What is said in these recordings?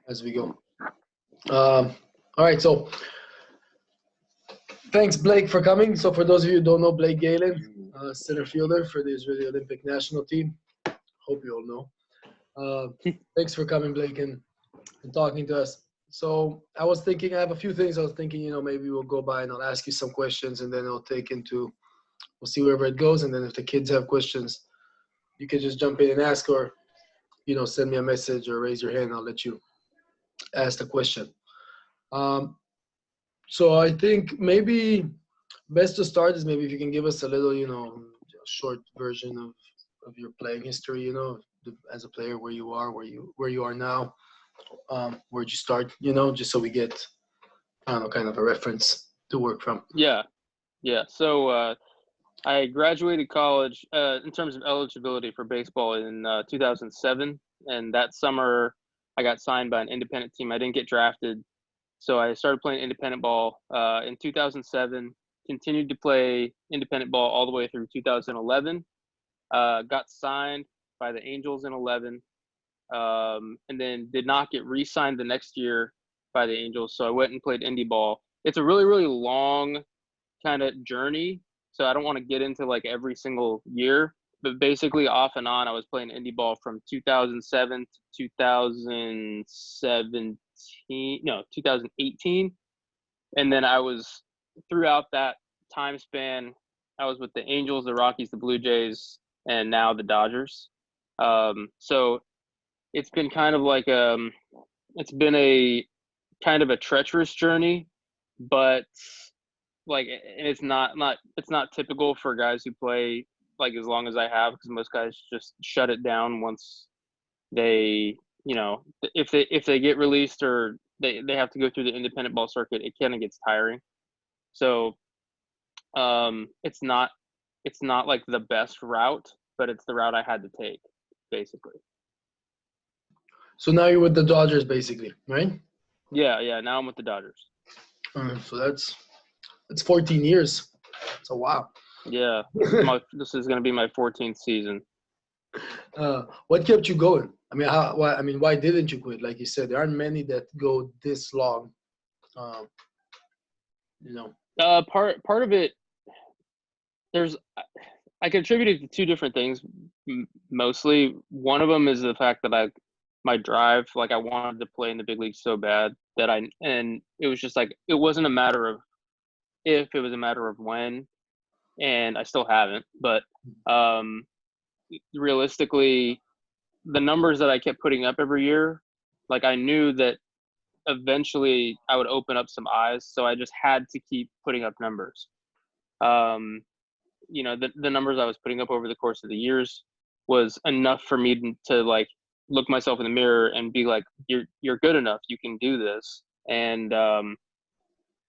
as we go. All right, so thanks, Blake, for coming. So for those of you who don't know, Blake Gailen, center fielder for the Israeli Olympic national team. Hope you all know. Thanks for coming, Blake, and talking to us. So I was thinking, I have a few things I was thinking, maybe we'll go by and I'll ask you some questions and then we'll see wherever it goes. And then if the kids have questions, you can just jump in and ask, or, send me a message or raise your hand. I'll let you ask the question. So I think maybe best to start is maybe if you can give us a little, short version of your playing history, as a player, where you are now. Where'd you start, just so we get, I don't know, kind of a reference to work from. Yeah. So I graduated college in terms of eligibility for baseball in 2007. And that summer, I got signed by an independent team. I didn't get drafted. So I started playing independent ball in 2007, continued to play independent ball all the way through 2011. Got signed by the Angels in 11. And then did not get re-signed the next year by the Angels. So I went and played indie ball. It's a really, really long kind of journey. So I don't want to get into like every single year, but basically off and on, I was playing indie ball from 2007 to 2018. And then I was, throughout that time span, I was with the Angels, the Rockies, the Blue Jays, and now the Dodgers. So it's been kind of like it's been a kind of a treacherous journey, but like, and it's not typical for guys who play like as long as I have, because most guys just shut it down once they, if they get released or they have to go through the independent ball circuit, it kind of gets tiring. So it's not like the best route, but it's the route I had to take, basically. So now you're with the Dodgers, basically, right? Yeah. Now I'm with the Dodgers. So that's 14 years. So wow. Yeah, this is going to be my 14th season. What kept you going? I mean, why didn't you quit? Like you said, there aren't many that go this long. Part of it, I contributed to two different things. Mostly, one of them is the fact that my drive, like I wanted to play in the big leagues so bad and it was just like, it wasn't a matter of if, it was a matter of when, and I still haven't. But realistically, the numbers that I kept putting up every year, like I knew that eventually I would open up some eyes, so I just had to keep putting up numbers. The numbers I was putting up over the course of the years was enough for me to like look myself in the mirror and be like, you're good enough, you can do this. And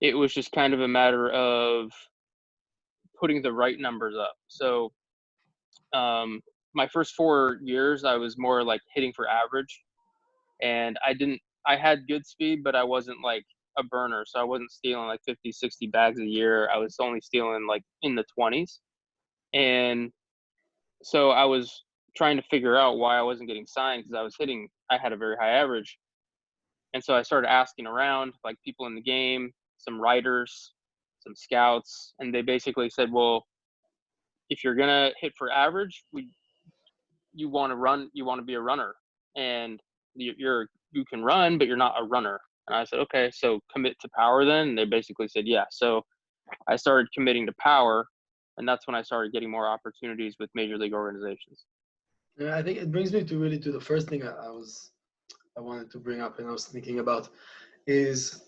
it was just kind of a matter of putting the right numbers up. So my first 4 years, I was more like hitting for average, and I had good speed, but I wasn't like a burner. So I wasn't stealing like 50, 60 bags a year. I was only stealing like in the 20s. And so I was trying to figure out why I wasn't getting signed, because I had a very high average. And so I started asking around, like people in the game, some writers, some scouts, and they basically said, well, if you're going to hit for average, you want to be a runner, and you can run, but you're not a runner. And I said, okay, so commit to power then. And they basically said, yeah. So I started committing to power, and that's when I started getting more opportunities with major league organizations. Yeah, I think it brings me to the first thing I wanted to bring up and I was thinking about is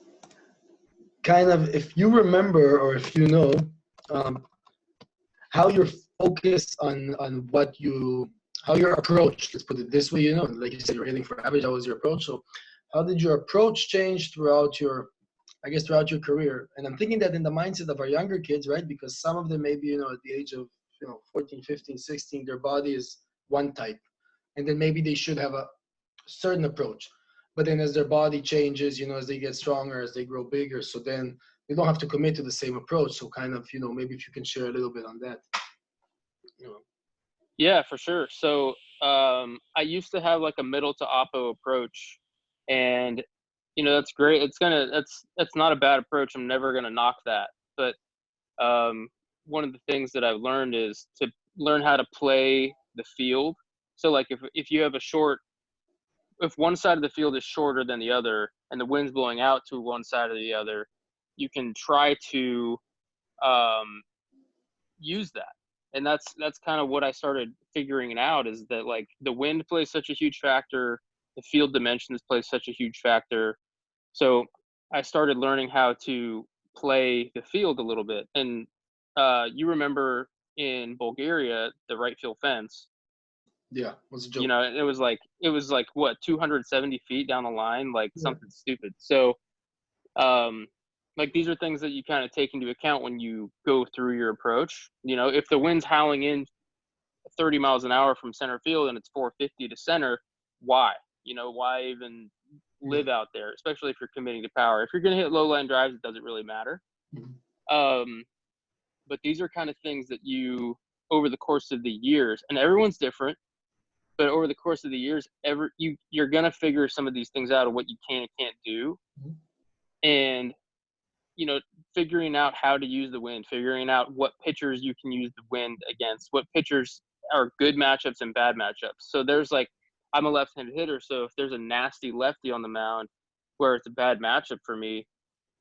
kind of, if you remember or if you know, how your focus on how your approach, let's put it this way, like you said, you're hitting for average, that was your approach. So how did your approach change throughout your career? And I'm thinking that in the mindset of our younger kids, right? Because some of them maybe, at the age of 14, 15, 16, their body is one type. And then maybe they should have a certain approach. But then as their body changes, as they get stronger, as they grow bigger, so then they don't have to commit to the same approach. So kind of, maybe if you can share a little bit on that. Yeah, for sure. So I used to have like a middle to oppo approach, and that's great. That's not a bad approach. I'm never gonna knock that. But one of the things that I've learned is to learn how to play the field. So like if you have if one side of the field is shorter than the other and the wind's blowing out to one side or the other, you can try to um, use that. And that's kind of what I started figuring out, is that like the wind plays such a huge factor, the field dimensions play such a huge factor. So I started learning how to play the field a little bit. And you remember in Bulgaria, the right field fence, Yeah, was a joke. it was like what, 270 feet down the line, like Yeah. something stupid. So um like these are things that you kind of take into account when you go through your approach. If the wind's howling in 30 miles an hour from center field and it's 450 to center, why? Why even Yeah. live out there, especially if you're committing to power? If you're going to hit low line drives, it doesn't really matter. Mhm. um but these are kind of things that you, over the course of the years, and everyone's different, but over the course of the years, you're going to figure some of these things out of what you can and can't do. Mhm. And figuring out how to use the wind, figuring out what pitchers you can use the wind against, what pitchers are good matchups and bad matchups. So there's like, I'm a left-handed hitter, so if there's a nasty lefty on the mound where it's a bad matchup for me,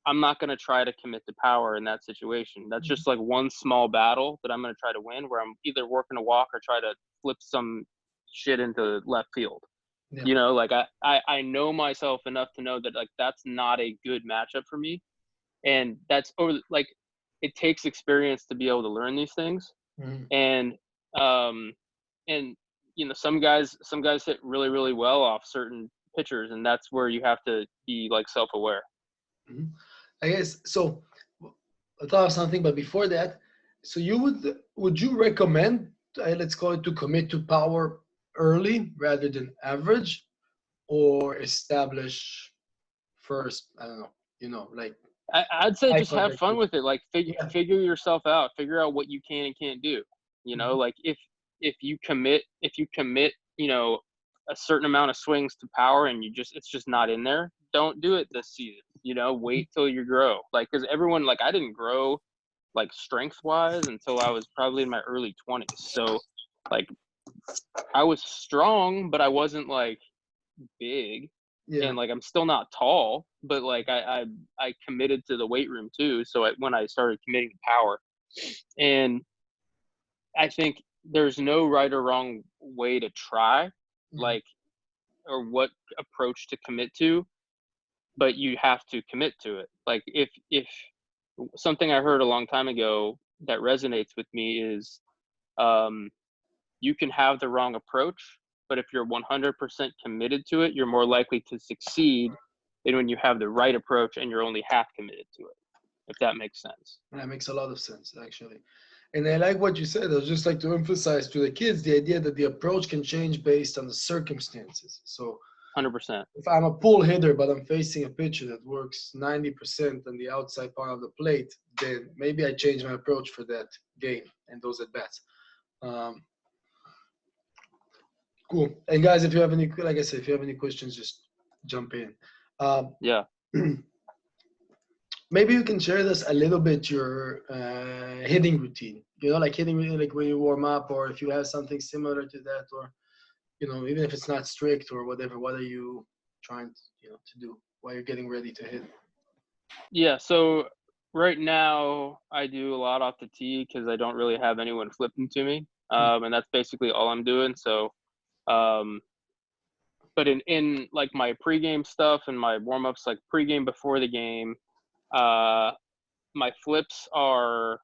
I'm not going to try to commit to power in that situation. That's just like one small battle that I'm going to try to win, where I'm either working a walk or try to flip some shit into left field. Yeah. Like I know myself enough to know that like that's not a good matchup for me. And that's over, like, it takes experience to be able to learn these things. Mhm. And um and some guys hit really, really well off certain pitchers, and that's where you have to be like self-aware. Mhm. I guess so. I thought of something, but before that, so would you recommend, let's call it, to commit to power early rather than average, or establish first? I don't know. Like I'd say high just have contact. fun with it. Like Yeah. figure yourself out. Figure out what you can and can't do. Mhm. Like if you commit, a certain amount of swings to power and it's just not in there, don't do it this season. Wait till you grow. Like, because everyone, like, I didn't grow like strength wise until I was probably in my early 20s. So like I was strong, but I wasn't like big, Yeah. and like I'm still not tall, but like I committed to the weight room too. So when I started committing to power, and I think there's no right or wrong way to try, Mhm. like, or what approach to commit to, but you have to commit to it. Like if something I heard a long time ago that resonates with me is, um, you can have the wrong approach, but if you're 100% committed to it, you're more likely to succeed than when you have the right approach and you're only half committed to it, if that makes sense. That makes a lot of sense, actually. And I like what you said. I would just like to emphasize to the kids the idea that the approach can change based on the circumstances. So 100%. if I'm a pull hitter, but I'm facing a pitcher that works 90% on the outside part of the plate, then maybe I change my approach for that game and those at bats. Um, cool. And guys, if you have any, like I said, if you have any questions, just jump in. Um, Yeah. maybe you can share with us a little bit your hitting routine. Like hitting routine, like when you warm up, or if you have something similar to that, or even if it's not strict or whatever. What are you trying to do while you're getting ready to hit? Yeah. So right now I do a lot off the tee because I don't really have anyone flipping to me. And that's basically all I'm doing. So, um, but in like my pregame stuff and my warm ups, like pregame before the game, uh, my flips are,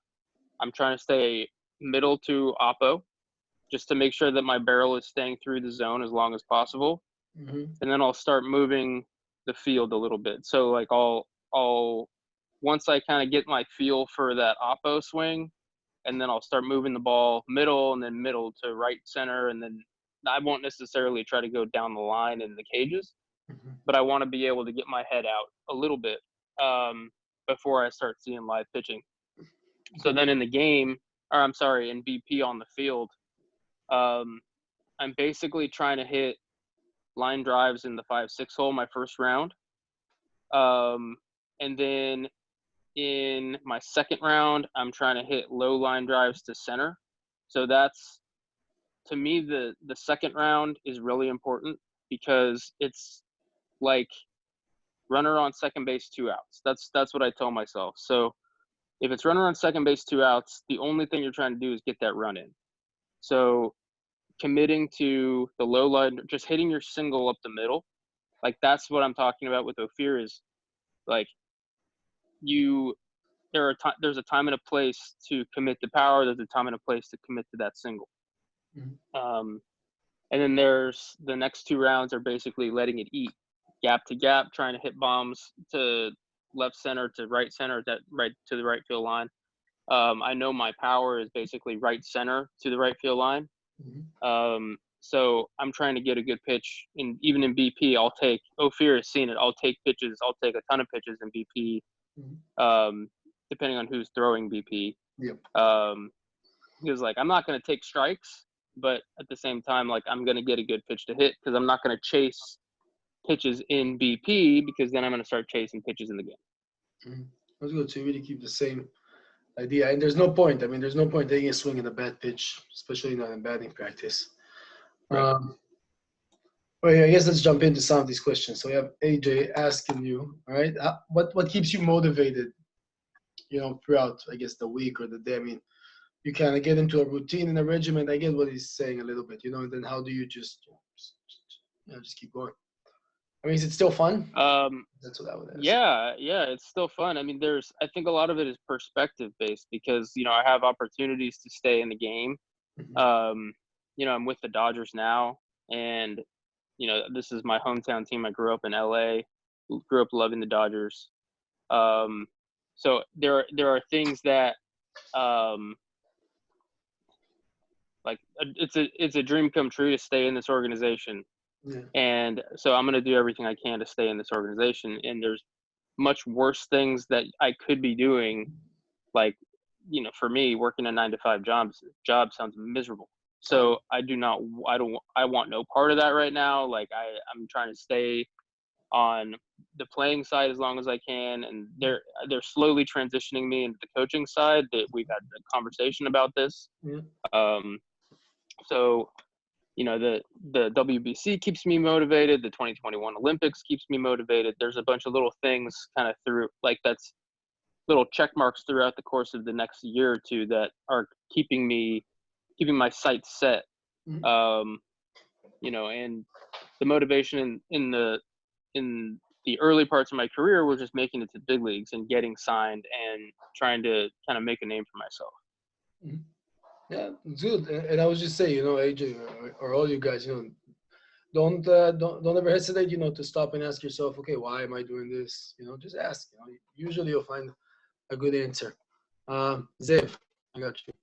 I'm trying to stay middle to oppo, just to make sure that my barrel is staying through the zone as long as possible. Mm-hmm. And then I'll start moving the field a little bit. So like I'll once I kind of get my feel for that oppo swing, and then I'll start moving the ball middle and then middle to right center, and then I won't necessarily try to go down the line in the cages, Mm-hmm. but I want to be able to get my head out a little bit, before I start seeing live pitching. So Okay. then in the game, or I'm sorry, in BP on the field, um, I'm basically trying to hit line drives in the 5-6 hole my first round. And then in my second round, I'm trying to hit low line drives to center. So that's, to me, the second round is really important because it's like runner on second base, 2 outs. That's what I tell myself. So if it's runner on second base, 2 outs, the only thing you're trying to do is get that run in. So committing to the low line, just hitting your single up the middle, like that's what I'm talking about with Ophir is like there's a time and a place to commit to power. There's a time and a place to commit to that single. Mm-hmm. And then there's the next 2 rounds are basically letting it eat, gap to gap, trying to hit bombs to left center, to right center, that right to the right field line. I know my power is basically right center to the right field line. Mm-hmm. So I'm trying to get a good pitch, and even in BP, I'll take. Ophir has seen it. I'll take pitches. I'll take a ton of pitches in BP, Mm-hmm. depending on who's throwing BP. Yep. Because like I'm not going to take strikes, but at the same time, like I'm going to get a good pitch to hit because I'm not going to chase pitches in BP because then I'm going to start chasing pitches in the game. Mm-hmm. That's good. So you really keep the same idea, and there's no point. I mean, there's no point taking a swing at a bad pitch, especially not in batting practice. Right. Well, yeah, I guess let's jump into some of these questions. So we have AJ asking you, all right, what keeps you motivated, throughout, I guess, the week or the day? I mean, you kind of get into a routine and a regimen. I get what he's saying a little bit, and then how do you just keep going? I mean, is it still fun? That's what I would ask. Yeah, it's still fun. I mean, I think a lot of it is perspective based because, I have opportunities to stay in the game. Mm-hmm. I'm with the Dodgers now, and, this is my hometown team. I grew up in LA, grew up loving the Dodgers. So there are things that, like it's a dream come true to stay in this organization. Yeah. And so I'm going to do everything I can to stay in this organization. And there's much worse things that I could be doing. Like, for me, working a 9-to-5 job sounds miserable. So I want no part of that right now. Like I'm trying to stay on the playing side as long as I can. And they're slowly transitioning me into the coaching side. That we've had a conversation about this. Yeah. So, the WBC keeps me motivated. The 2021 Olympics keeps me motivated. There's a bunch of little things kind of through, like that's little check marks throughout the course of the next year or two that are keeping my sights set. Mm-hmm. And the motivation in the early parts of my career was just making it to big leagues and getting signed and trying to kind of make a name for myself. Mm-hmm. Yeah, it's good. And I was just saying, AJ or all you guys, don't ever hesitate, to stop and ask yourself, okay, why am I doing this? Just ask. Usually you'll find a good answer. Zev, I got you.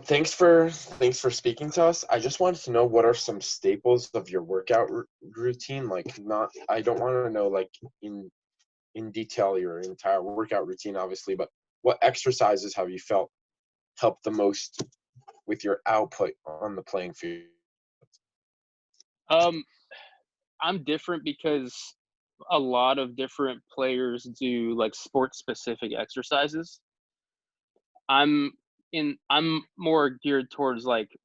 Thanks for speaking to us. I just wanted to know what are some staples of your workout routine. Like, I don't want to know like in detail your entire workout routine, obviously, but what exercises have you felt help the most with your output on the playing field? I'm different because a lot of different players do like sports specific exercises. I'm more geared towards like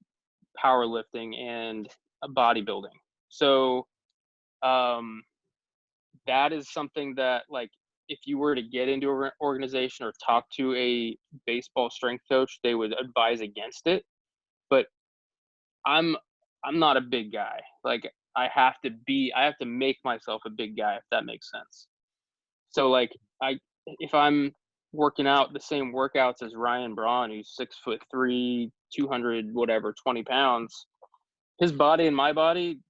powerlifting and bodybuilding. So that is something that, like, if you were to get into an organization or talk to a baseball strength coach, they would advise against it. But I'm not a big guy. Like I have to make myself a big guy, if that makes sense. So like if I'm working out the same workouts as Ryan Braun, who's 6'3", 200, whatever, 20 pounds, his body and my body,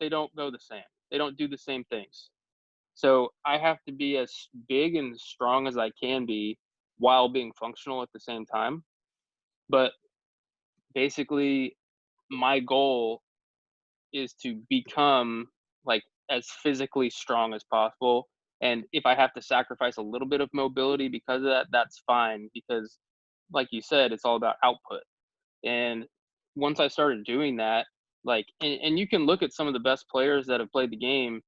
they don't go the same. They don't do the same things. So I have to be as big and strong as I can be while being functional at the same time. But basically, my goal is to become like as physically strong as possible. And if I have to sacrifice a little bit of mobility because of that, that's fine. Because like you said, it's all about output. And once I started doing that, like, and you can look at some of the best players that have played the game,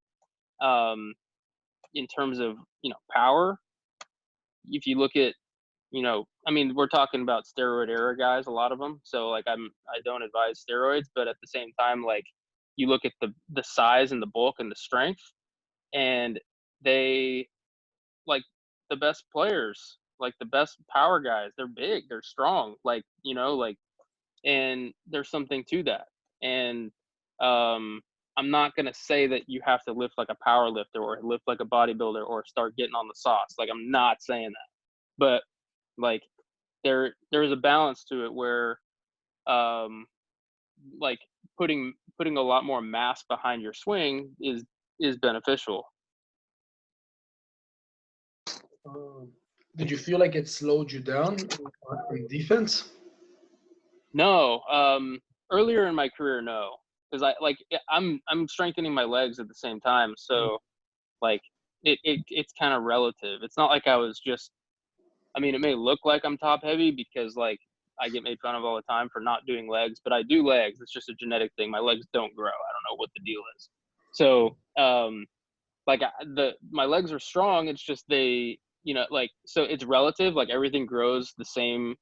in terms of, power. If you look at, I mean, we're talking about steroid era guys, a lot of them. So like, I don't advise steroids, but at the same time, like, you look at the size and the bulk and the strength, and they, like, the best players, like the best power guys, they're big, they're strong, like, like, and there's something to that. And I'm not going to say that you have to lift like a power lifter or lift like a bodybuilder or start getting on the sauce. Like, I'm not saying that, but like, there's a balance to it where like, putting a lot more mass behind your swing is beneficial. Did you feel like it slowed you down in defense? No, earlier in my career, no, because I'm strengthening my legs at the same time, so like, it's kind of relative. It's not like I was just. I mean, it may look like I'm top heavy because, like, I get made fun of all the time for not doing legs, but I do legs. It's just a genetic thing. My legs don't grow. I don't know what the deal is. So, like, my legs are strong. It's just they, like, so it's relative. Like, everything grows the same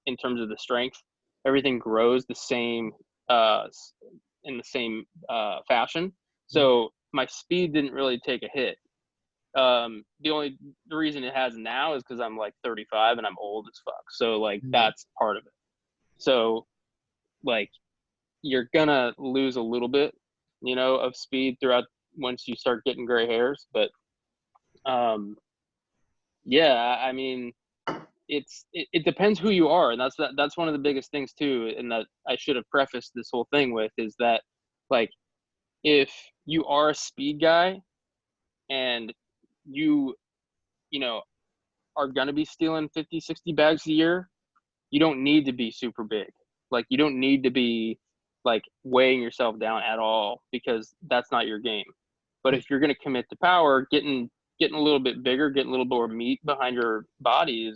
in terms of the strength. Everything grows the same, in the same fashion. So my speed didn't really take a hit. The reason it has now is because I'm like 35 and I'm old as fuck. So like, that's part of it. So like, you're gonna lose a little bit, of speed throughout once you start getting gray hairs. But yeah, I mean, it depends who you are, and that's one of the biggest things too. And that I should have prefaced this whole thing with is that, like, if you are a speed guy and you know are going to be stealing 50, 60 bags a year, you don't need to be super big. Like, you don't need to be like weighing yourself down at all, because that's not your game. But if you're going to commit to power, getting a little bit bigger, getting a little more meat behind your body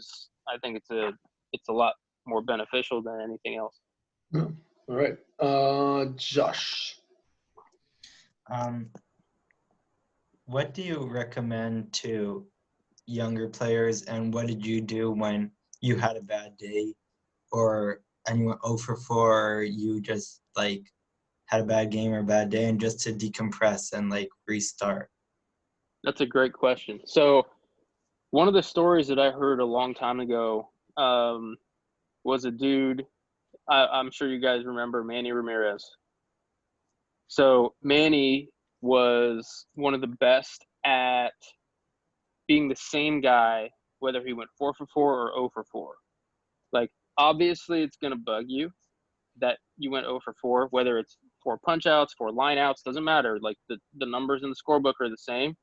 I think it's a lot more beneficial than anything else. All right. Josh. What do you recommend to younger players, and what did you do when you had a bad day, and you went 0 for 4, or you just like had a bad game or a bad day, and just to decompress and like restart? That's a great question. So one of the stories that I heard a long time ago was a dude. I'm sure you guys remember Manny Ramirez. So Manny was one of the best at being the same guy, whether he went 4 for 4 or 0 for 4. Like, obviously, it's going to bug you that you went 0 for 4, whether it's 4 punch outs, 4 line outs, doesn't matter. Like, the numbers in the scorebook are the same.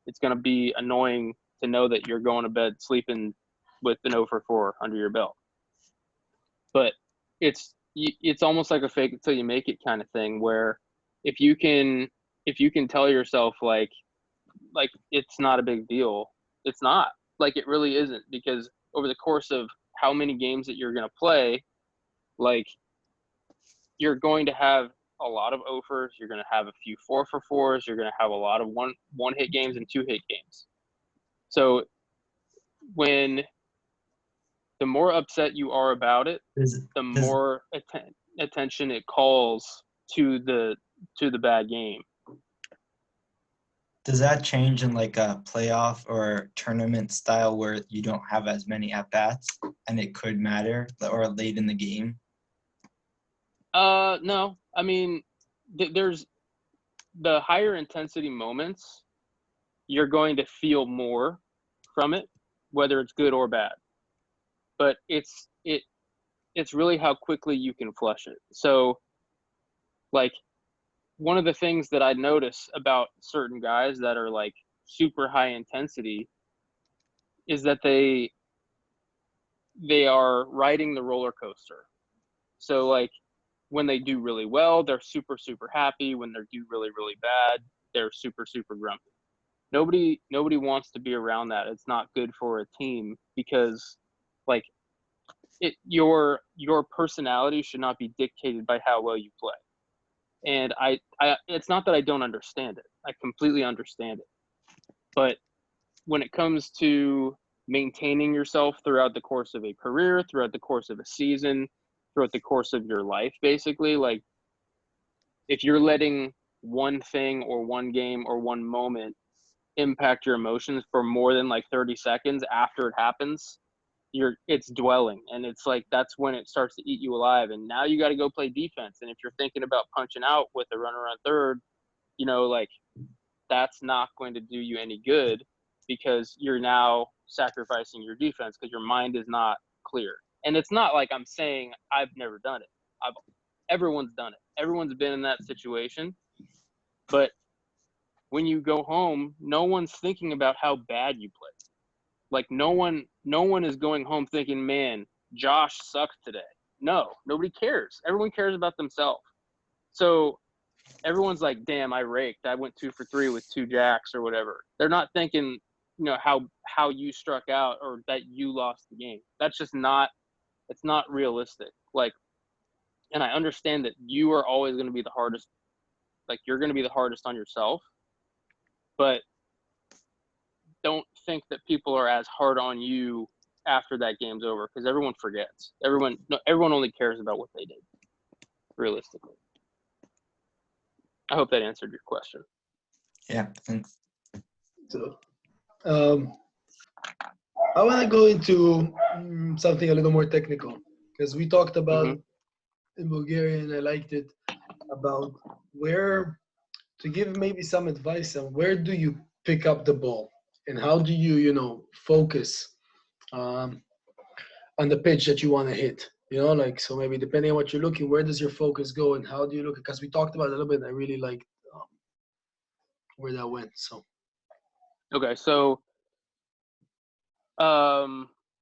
It's going to be annoying to know that you're going to bed sleeping with an 0 for 4 under your belt. But it's almost like a fake it till you make it kind of thing, where if you can tell yourself like it's not a big deal, it's not. Like, it really isn't, because over the course of how many games that you're going to play, like, you're going to have a lot of offers, you're going to have a few 4 for 4s, you're going to have a lot of one hit games and 2 hit games. So when the more upset you are about it, the more attention it calls to the bad game. Does that change in like a playoff or tournament style where you don't have as many at-bats and it could matter, or late in the game? No. I mean, there's the higher intensity moments, you're going to feel more from it, whether it's good or bad. But it's really how quickly you can flush it. So, like, one of the things that I notice about certain guys that are like super high intensity is that they are riding the roller coaster. So like, when they do really well, they're super, super happy. When they do really, really bad, they're super, super grumpy. Nobody wants to be around that. It's not good for a team, because like, your personality should not be dictated by how well you play. And I it's not that I don't understand it. I completely understand it. But when it comes to maintaining yourself throughout the course of a career, throughout the course of a season, throughout the course of your life, basically, like if you're letting one thing or one game or one moment impact your emotions for more than like 30 seconds after it happens, it's dwelling, and it's like that's when it starts to eat you alive. And now you got to go play defense, and if you're thinking about punching out with a runner on third, like that's not going to do you any good, because you're now sacrificing your defense because your mind is not clear. And it's not like I'm saying I've never done it. Everyone's done it. Everyone's been in that situation. But when you go home, no one's thinking about how bad you played. Like no one is going home thinking, man, Josh sucked today. No, nobody cares. Everyone cares about themselves. So everyone's like, damn, I raked. I went 2 for 3 with 2 jacks or whatever. They're not thinking, how you struck out or that you lost the game. That's just not, it's not realistic. Like, and I understand that you are always going to be the hardest. Like you're going to be the hardest on yourself, but don't think that people are as hard on you after that game's over, because everyone forgets. Everyone only cares about what they did, realistically. I hope that answered your question. Yeah, thanks. So, I want to go into something a little more technical, because we talked about in Bulgaria, and I liked it, about where to give maybe some advice on where do you pick up the ball and how do you, focus on the pitch that you want to hit. Like, so maybe depending on what you're looking, where does your focus go and how do you look? Because we talked about it a little bit, and I really liked where that went. So. Okay, so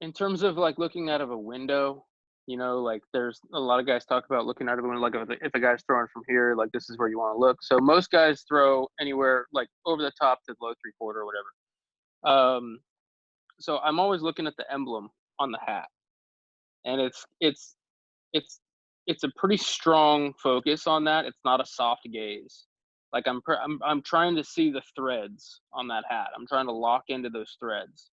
in terms of like looking out of a window, like there's a lot of guys talk about looking out of a window, like if a guy's throwing from here, like this is where you want to look. So most guys throw anywhere like over the top to the low 3/4 or whatever. So I'm always looking at the emblem on the hat, and it's a pretty strong focus on that. It's not a soft gaze. Like I'm trying to see the threads on that hat. I'm trying to lock into those threads.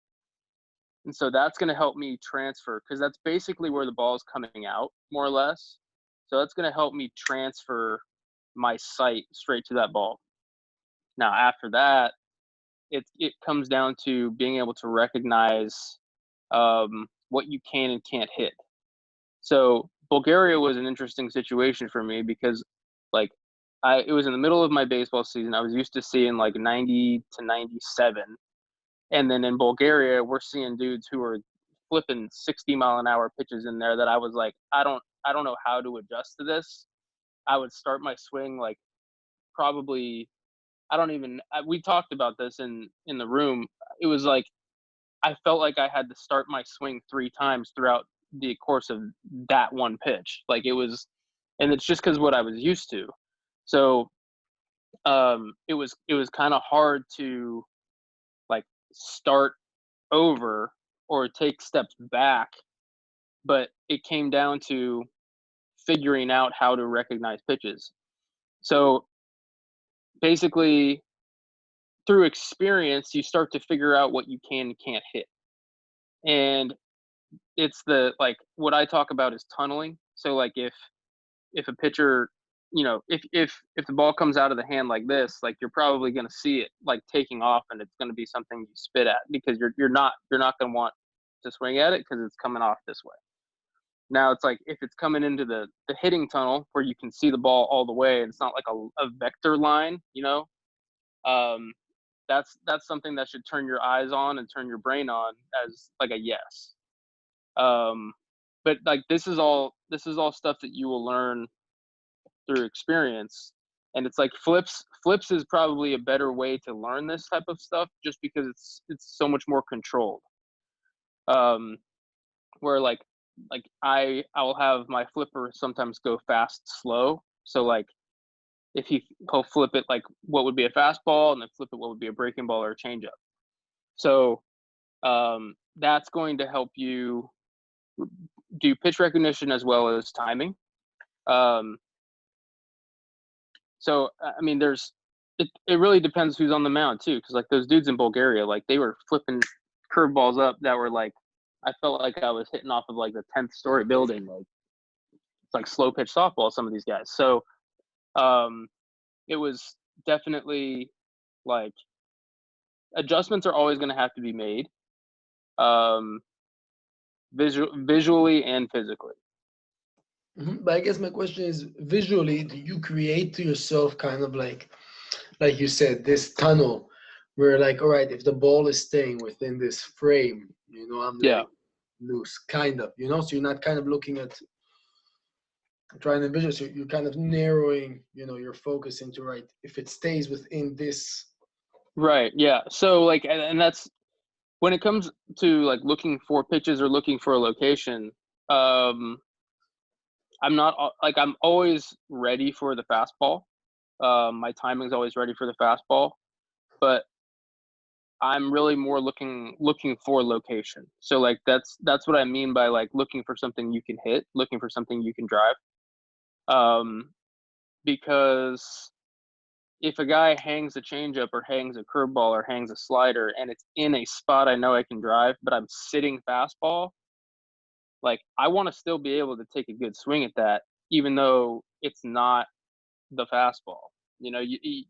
And so that's going to help me transfer, because that's basically where the ball is coming out, more or less. So that's going to help me transfer my sight straight to that ball. Now, after that, it comes down to being able to recognize what you can and can't hit. So Bulgaria was an interesting situation for me, because like it was in the middle of my baseball season. I was used to seeing like 90 to 97. And then in Bulgaria, we're seeing dudes who are flipping 60-mile-an-hour pitches in there that I was like, I don't know how to adjust to this. I would start my swing like probably, we talked about this in the room. It was like, I felt like I had to start my swing 3 times throughout the course of that one pitch. Like it was, and it's just because what I was used to. So it was kind of hard to like start over or take steps back, but it came down to figuring out how to recognize pitches. So basically through experience, you start to figure out what you can and can't hit. And it's what I talk about is tunneling. So like if a pitcher, if the ball comes out of the hand like this, like you're probably going to see it like taking off, and it's going to be something you spit at, because you're not going to want to swing at it because it's coming off this way. Now it's like if it's coming into the hitting tunnel where you can see the ball all the way, and it's not like a vector line, that's something that should turn your eyes on and turn your brain on as like a yes. But like this is all stuff that you will learn through experience. And it's like flips is probably a better way to learn this type of stuff, just because it's so much more controlled. Where like I will have my flipper sometimes go fast, slow. So like if he'll flip it like what would be a fastball, and then flip it what would be a breaking ball or a changeup. So that's going to help you do pitch recognition as well as timing. So I mean, it really depends who's on the mound too, because like those dudes in Bulgaria, like they were flipping curveballs up that were like, I felt like I was hitting off of like the 10th story building. Like it's like slow pitch softball, some of these guys. So it was definitely like adjustments are always going to have to be made, visually and physically. But I guess my question is, visually, do you create to yourself kind of like you said, this tunnel where like, all right, if the ball is staying within this frame, I'm letting loose, kind of, so you're not kind of looking at trying to envision, so you're kind of narrowing, your focus into, right, if it stays within this. Right. Yeah. So like, and that's when it comes to like looking for pitches or looking for a location. I'm not like, I'm always ready for the fastball. My timing's always ready for the fastball, but I'm really more looking for location. So like that's what I mean by like looking for something you can hit, looking for something you can drive. Because if a guy hangs a changeup or hangs a curveball or hangs a slider and it's in a spot I know I can drive, but I'm sitting fastball, like I want to still be able to take a good swing at that, even though it's not the fastball. You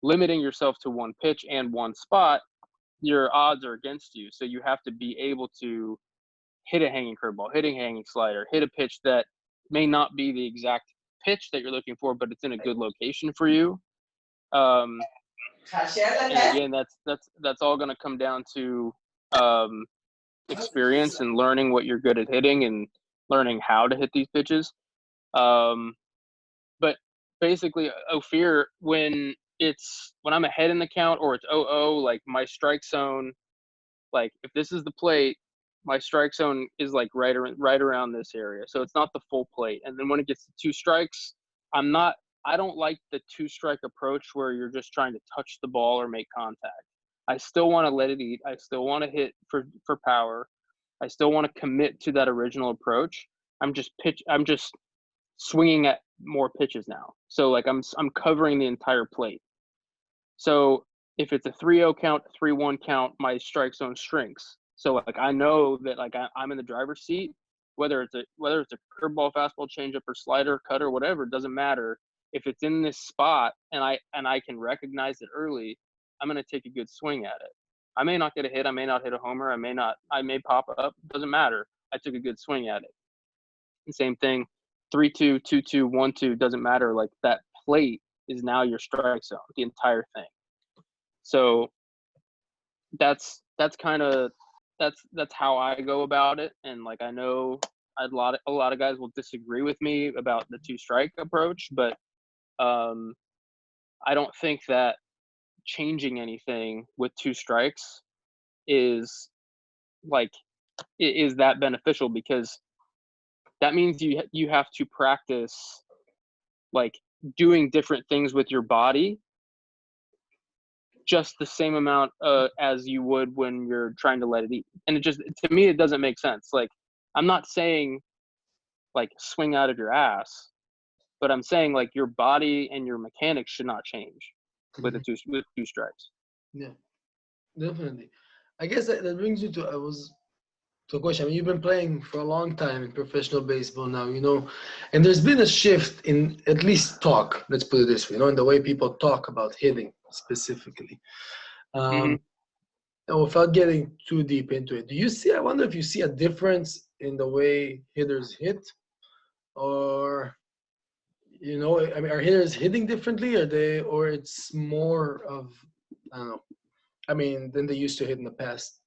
limiting yourself to one pitch and one spot, your odds are against you. So you have to be able to hit a hanging curveball, hit a hanging slider, hit a pitch that may not be the exact pitch that you're looking for, but it's in a good location for you. And again, that's all going to come down to experience and learning what you're good at hitting and learning how to hit these pitches. But basically, Ophir, when I'm ahead in the count or it's 0-0, like my strike zone, like if this is the plate, my strike zone is like right around this area. So it's not the full plate. And then when it gets to 2 strikes, I don't like the 2-strike approach where you're just trying to touch the ball or make contact. I still want to let it eat. I still want to hit for power. I still want to commit to that original approach. I'm just swinging at more pitches now. So like I'm covering the entire plate. So if it's a 3-0 count, 3-1 count, my strike zone shrinks. So like I know that like I'm in the driver's seat, whether it's a curveball, fastball, changeup, or slider, cutter, whatever, it doesn't matter. If it's in this spot and I can recognize it early, I'm gonna take a good swing at it. I may not get a hit, I may not hit a homer, I may pop up. Doesn't matter. I took a good swing at it. And same thing, 3-2, 2-2, 1-2, doesn't matter. Like that plate is now your strike zone, the entire thing. So that's how I go about it. And like I know a lot of guys will disagree with me about the 2-strike approach, but I don't think that changing anything with 2 strikes is that beneficial, because that means you have to practice like doing different things with your body just the same amount as you would when you're trying to let it eat. And to me, it doesn't make sense. Like, I'm not saying like swing out of your ass, but I'm saying like your body and your mechanics should not change with with 2 strikes. Yeah, definitely. I guess that brings you to a question. I mean, you've been playing for a long time in professional baseball now, and there's been a shift in at least talk, let's put it this way, in the way people talk about hitting specifically. And without getting too deep into it, I wonder if you see a difference in the way hitters hit, or, I mean, are hitters hitting differently, or it's more of, I don't know, I mean, than they used to hit in the past?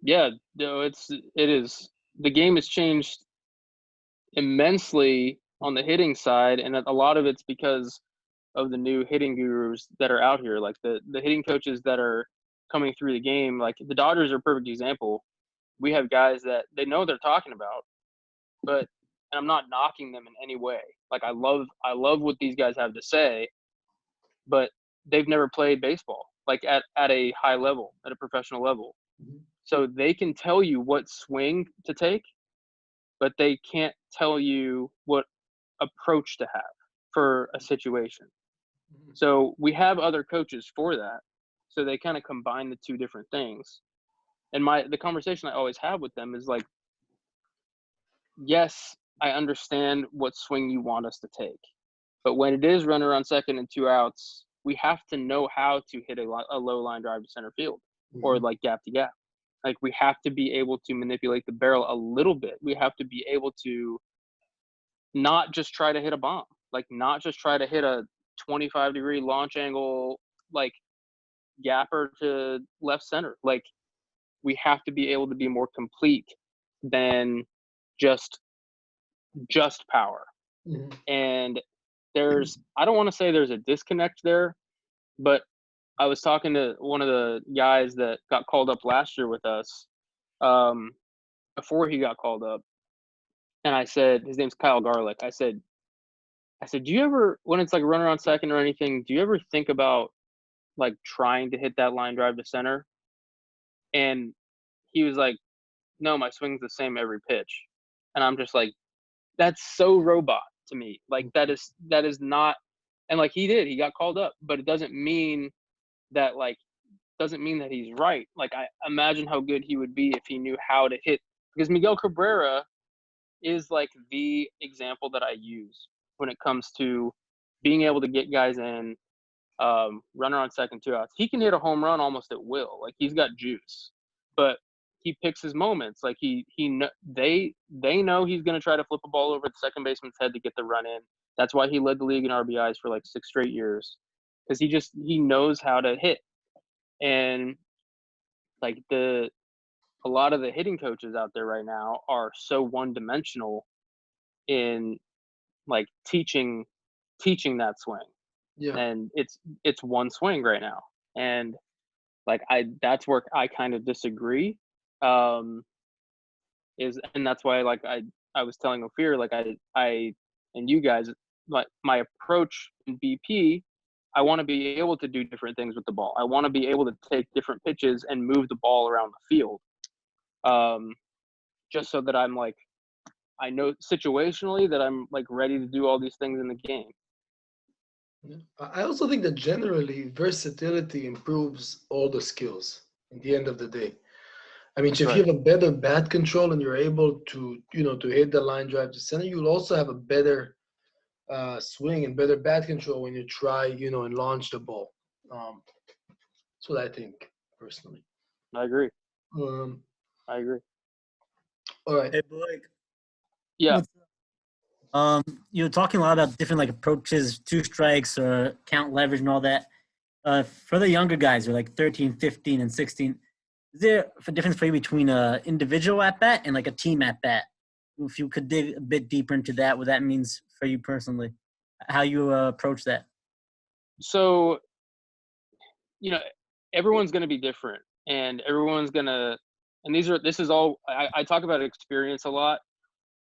Yeah, no, it is. The game has changed immensely on the hitting side, and a lot of it's because of the new hitting gurus that are out here, like the hitting coaches that are coming through the game. Like the Dodgers are a perfect example. We have guys that they know what they're talking about, and I'm not knocking them in any way. Like I love what these guys have to say, but they've never played baseball like at a high level, at a professional level. So they can tell you what swing to take, but they can't tell you what approach to have for a situation. So we have other coaches for that. So they kind of combine the two different things. And the conversation I always have with them is like, yes, I understand what swing you want us to take, but when it is runner on second and 2 outs, we have to know how to hit a low line drive to center field or like gap to gap. Like we have to be able to manipulate the barrel a little bit. We have to be able to not just try to hit a bomb, like not just try to hit a 25-degree launch angle, like gapper to left center. Like we have to be able to be more complete than just power. And I don't want to say there's a disconnect there, but I was talking to one of the guys that got called up last year with us, before he got called up. And I said, his name's Kyle Garlick. I said, do you ever, when it's like runner on second or anything, do you ever think about like trying to hit that line drive to center? And he was like, no, my swing's the same every pitch. And I'm just like, that's so robot to me. Like that is not, and like he got called up, but it doesn't mean that he's right. Like I imagine how good he would be if he knew how to hit, because Miguel Cabrera is like the example that I use when it comes to being able to get guys in, runner on second, 2 outs. He can hit a home run almost at will. Like he's got juice, but he picks his moments. Like they know he's going to try to flip a ball over the second baseman's head to get the run in. That's why he led the league in RBIs for like 6 straight years, because he knows how to hit. And like a lot of the hitting coaches out there right now are so one-dimensional in like teaching that swing. Yeah. And it's one swing right now. And like that's where I kind of disagree. And that's why like I was telling Ophir, like I and you guys, like my approach in BP, I want to be able to do different things with the ball. I want to be able to take different pitches and move the ball around the field. Just so that I'm like, I know situationally that I'm like ready to do all these things in the game. I also think that generally versatility improves all the skills at the end of the day. I mean, if Right. you have a better bat control and you're able to, to hit the line drive to center, you'll also have a better swing and better bat control when you try, and launch the ball. That's what I think personally. I agree. Um, I agree. all right. Hey, Blake. Yeah. You're talking a lot about different like approaches, 2 strikes or count leverage and all that. For the younger guys, who are like 13, 15, and 16, is there a difference for you between an individual at bat and like a team at bat? If you could dig a bit deeper into that, what that means for you personally, how you approach that. So, everyone's going to be different, and everyone's going to, and this is all, I talk about experience a lot,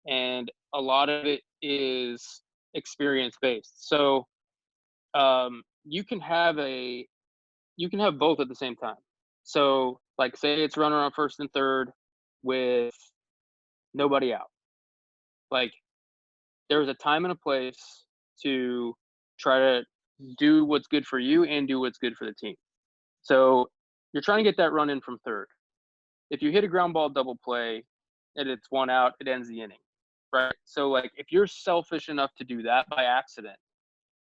and a lot of it is experience based. So, you can have both at the same time. So, like, say it's runner on first and third with nobody out. Like, there's a time and a place to try to do what's good for you and do what's good for the team. So you're trying to get that run in from third. If you hit a ground ball double play and it's 1 out, it ends the inning, right? So like if you're selfish enough to do that by accident,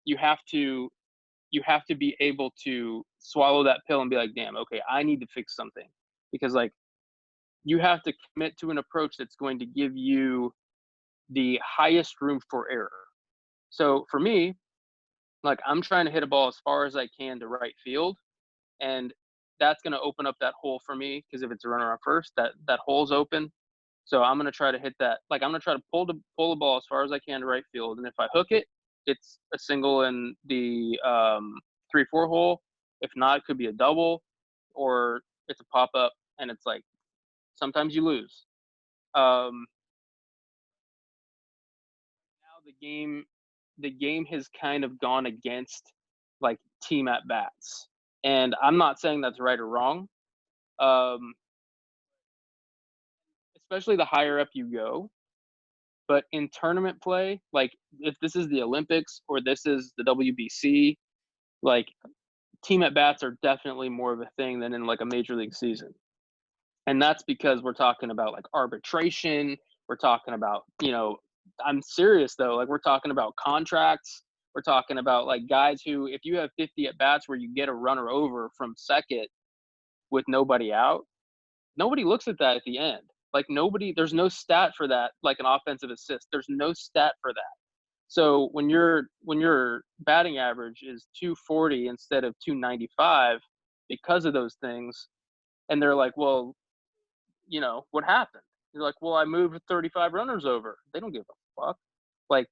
you have to be able to swallow that pill and be like, damn, okay, I need to fix something. Because like you have to commit to an approach that's going to give you the highest room for error. So for me, like I'm trying to hit a ball as far as I can to right field, and that's going to open up that hole for me, because if it's a runner on first, that hole's open. So I'm going to try to hit that. Like I'm going to try to pull the ball as far as I can to right field, and if I hook it, it's a single in the 3-4 hole. If not, it could be a double, or it's a pop up, and it's like sometimes you lose. Now the game has kind of gone against like team at bats, and I'm not saying that's right or wrong. Especially the higher up you go, But in tournament play, like if this is the Olympics or this is the WBC, like team at bats are definitely more of a thing than in like a major league season. And that's because we're talking about like arbitration. We're talking about, I'm serious though. Like we're talking about contracts. We're talking about like guys who, if you have 50 at bats where you get a runner over from second with nobody out, nobody looks at that at the end. Like there's no stat for that, like an offensive assist. There's no stat for that. So when your batting average is 240 instead of 295 because of those things, and they're like, well, what happened? You're like, well, I moved 35 runners over. They don't give a fuck. Like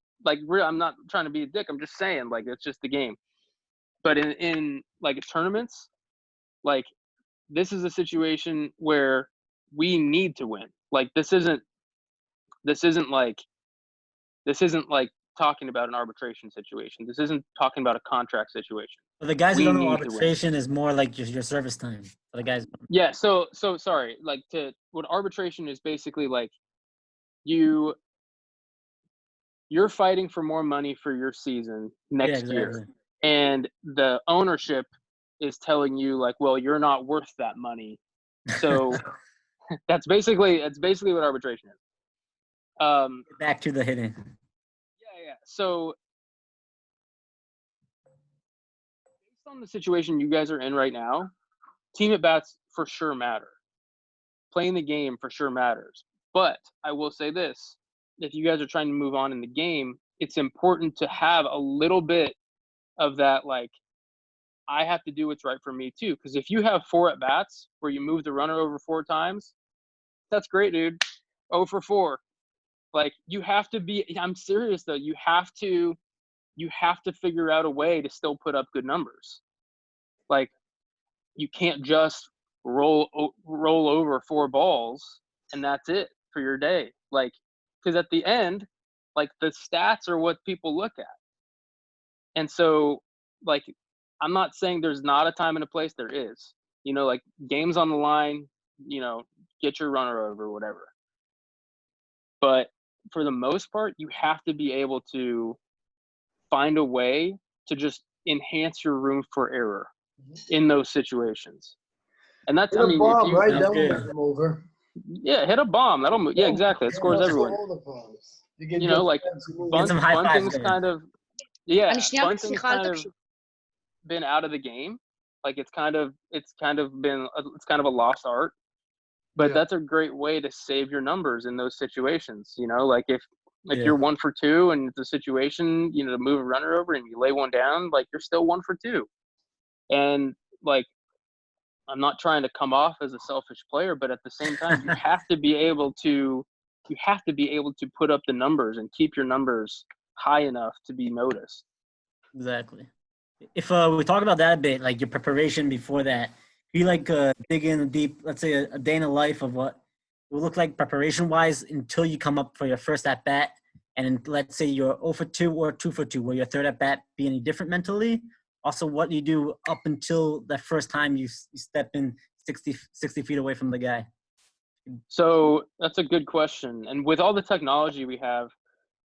I'm not trying to be a dick. I'm just saying, like, it's just the game. But in like tournaments, like this is a situation where we need to win. Like this isn't like talking about an arbitration situation. This isn't talking about a contract situation. For the guys who We don't know, need to win. arbitration is more like just your service time. For the guys. Yeah. So sorry. Like what arbitration is basically like, you're fighting for more money for your season next year, and the ownership is telling you like, well, you're not worth that money. So that's basically what arbitration is. Back to the hitting. Yeah. So based on the situation you guys are in right now, team at bats for sure matter. Playing the game for sure matters. But I will say this, if you guys are trying to move on in the game, it's important to have a little bit of that, like, I have to do what's right for me too. Because if you have 4 at bats where you move the runner over 4 times, that's great, dude. 0 for 4. Like, you have to be, I'm serious though, you have to figure out a way to still put up good numbers. Like, you can't just roll over 4 balls and that's it for your day. Like, because at the end, like, the stats are what people look at. And so, like, I'm not saying there's not a time and a place. There is. Like, games on the line, get your runner over, whatever. But for the most part, you have to be able to find a way to just enhance your room for error in those situations. And that's, Hit a bomb, right? Yeah. That will make them over. Yeah, hit a bomb. That'll move. Yeah, exactly. It scores everyone. All the bombs. You get Like some high fives bunting's there. kind of, yeah, Ani śniadek bunting's przyjechała, kind tak of się been out of the game. Like it's kind of a lost art. But that's a great way to save your numbers in those situations. Like if you're 1 for 2 and it's a situation, to move a runner over and you lay one down, like you're still 1 for 2. And like, I'm not trying to come off as a selfish player, but at the same time, you have to be able to put up the numbers and keep your numbers high enough to be noticed. Exactly. If we talk about that a bit, like your preparation before that, you like dig in deep, let's say a day in the life of what it will look like preparation wise until you come up for your first at bat, and then let's say you're 0 for 2 or 2 for 2, will your third at bat be any different mentally? Also, what you do up until the first time you step in 60 feet away from the guy? So that's a good question. And with all the technology we have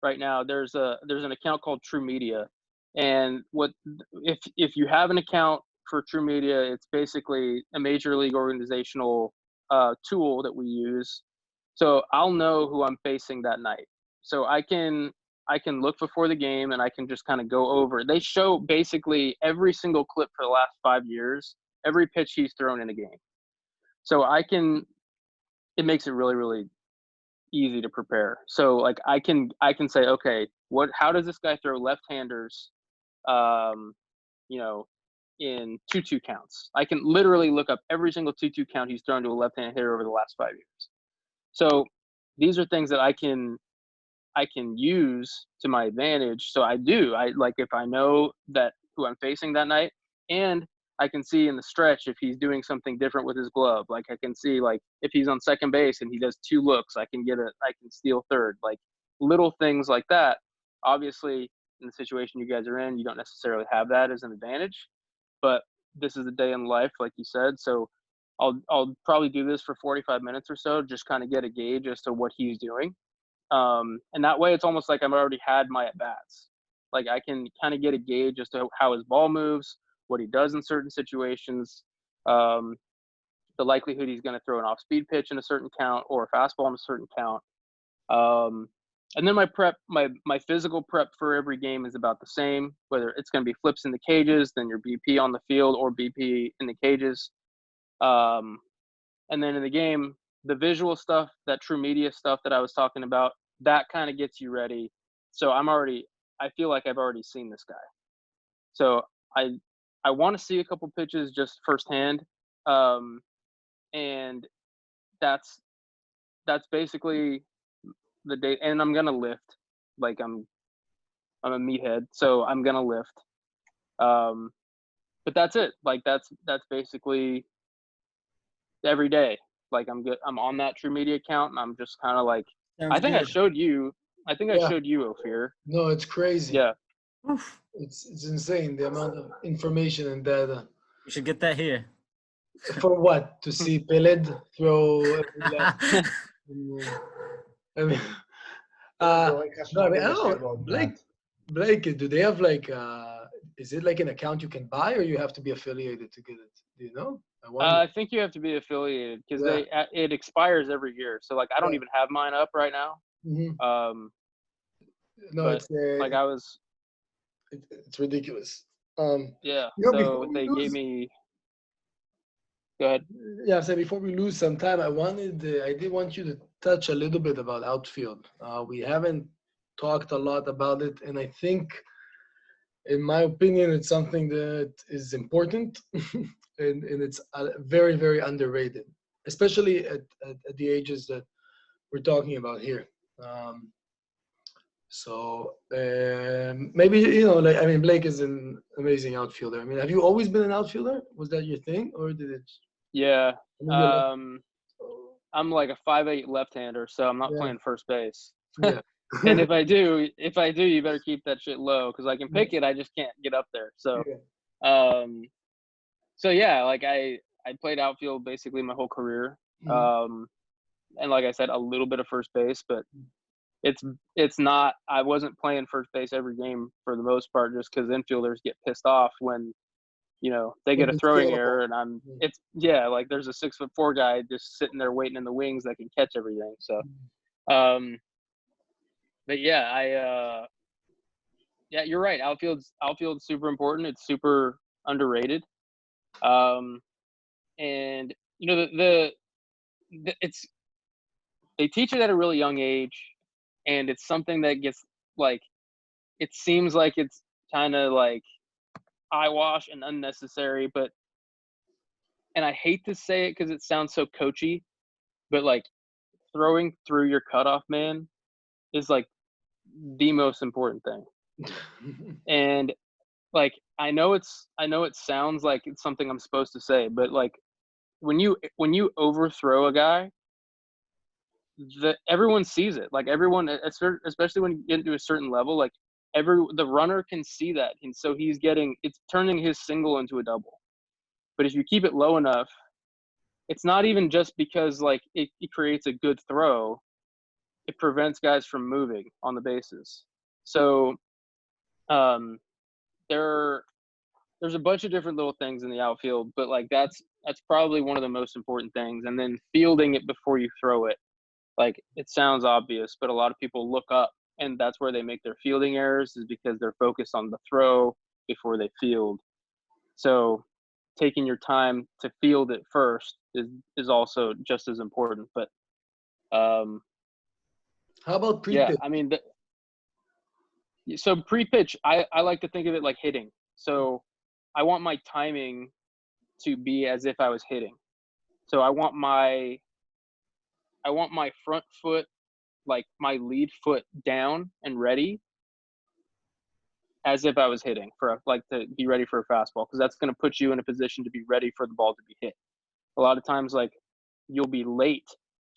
right now, there's an account called True Media. And if you have an account for True Media, it's basically a major league organizational tool that we use. So I'll know who I'm facing that night. So I can look before the game and I can just kind of go over. They show basically every single clip for the last 5 years, every pitch he's thrown in a game. So it makes it really, really easy to prepare. So like I can say, okay, how does this guy throw left-handers, in 2-2 counts? I can literally look up every single 2-2 count he's thrown to a left-hand hitter over the last 5 years. So these are things that I can use to my advantage. So I like if I know that who I'm facing that night, and I can see in the stretch if he's doing something different with his glove. Like I can see like if he's on second base and he does 2 looks, I can steal third. Like little things like that. Obviously, in the situation you guys are in, you don't necessarily have that as an advantage, but this is a day in life, like you said. So I'll probably do this for 45 minutes or so, just kind of get a gauge as to what he's doing. And that way, it's almost like I've already had my at bats. Like I can kind of get a gauge as to how his ball moves, what he does in certain situations, the likelihood he's going to throw an off-speed pitch in a certain count or a fastball in a certain count. And then my physical prep for every game is about the same, whether it's going to be flips in the cages, then your BP on the field, or BP in the cages. And then in the game, the visual stuff, that true media stuff that I was talking about, that kind of gets you ready. So I feel like I've already seen this guy. So I want to see a couple pitches just firsthand. And that's basically the day. And I'm going to lift. Like I'm a meathead, so I'm going to lift. But that's it. Like that's basically every day. Like I'm on that True Media account, and I'm just kind of like, Sounds I think good. I showed you, Yeah. Ophir. No, it's crazy. Yeah. Oof. It's insane, the amount of information and data. We should get that here. For what? To see Peled throw every last I mean, no, I mean, I don't know. Blake, do they have like, is it like an account you can buy, or you have to be affiliated to get it? Do you know? I wonder. I think you have to be affiliated because Yeah. it expires every year. So like I don't Yeah. even have mine up right now. Mhm. No, But it's like I was, it's ridiculous. yeah. You know, So they gave me. Go ahead. Yeah, so before we lose some time, I did want you to touch a little bit about outfield. We haven't talked a lot about it, and I think, in my opinion, it's something that is important, and it's very, very underrated, especially at the ages that we're talking about here. Maybe, like, I mean, Blake is an amazing outfielder. I mean, have you always been an outfielder? Was that your thing, or did it? Yeah. I mean, you're like- I'm like a 5'8" left-hander, so I'm not Yeah. playing first base. Yeah. And if I do, you better keep that shit low because I can pick it. I just can't get up there. So, Yeah. so yeah, like I played outfield basically my whole career. Mhm. And like I said, a little bit of first base, but it's not. I wasn't playing first base every game for the most part, just because infielders get pissed off when they get a It's throwing scalable. error, and like there's a 6'4" guy just sitting there waiting in the wings that can catch everything. So, but yeah, yeah, you're right. Outfield's super important. It's super underrated. And it's they teach it at a really young age, and it's something that gets like it seems like it's kind of like eyewash and unnecessary, and I hate to say it because it sounds so coachy, but like throwing through your cutoff man is like the most important thing. And like I know it sounds like it's something I'm supposed to say, but like when you overthrow a guy, everyone sees it. Like everyone, especially when you get into a certain level, like the runner can see that, and so it's turning his single into a double. But if you keep it low enough, it's not even just because like it creates a good throw. It prevents guys from moving on the bases. So there's a bunch of different little things in the outfield, but like that's probably one of the most important things. And then fielding it before you throw it. Like it sounds obvious, but a lot of people look up, and that's where they make their fielding errors, is because they're focused on the throw before they field. So taking your time to field it first is also just as important. But How about pre-pitch? yeah, I mean, so pre-pitch, I like to think of it like hitting. So I want my timing to be as if I was hitting. So I want my front foot, like my lead foot, down and ready, as if I was hitting to be ready for a fastball, because that's going to put you in a position to be ready for the ball to be hit. A lot of times, like you'll be late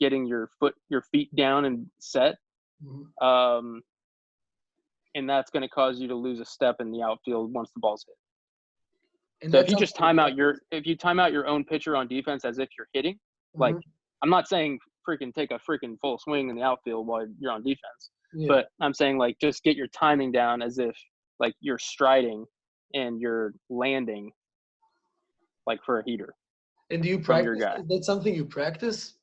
getting your feet down and set, and that's going to cause you to lose a step in the outfield once the ball's hit. And So if you time out your own pitcher on defense as if you're hitting, like I'm not saying freaking take a freaking full swing in the outfield while you're on defense. Yeah. But I'm saying, like, just get your timing down as if, like, you're striding and you're landing, like, for a heater. And do you from your practice? guy. Is that something you practice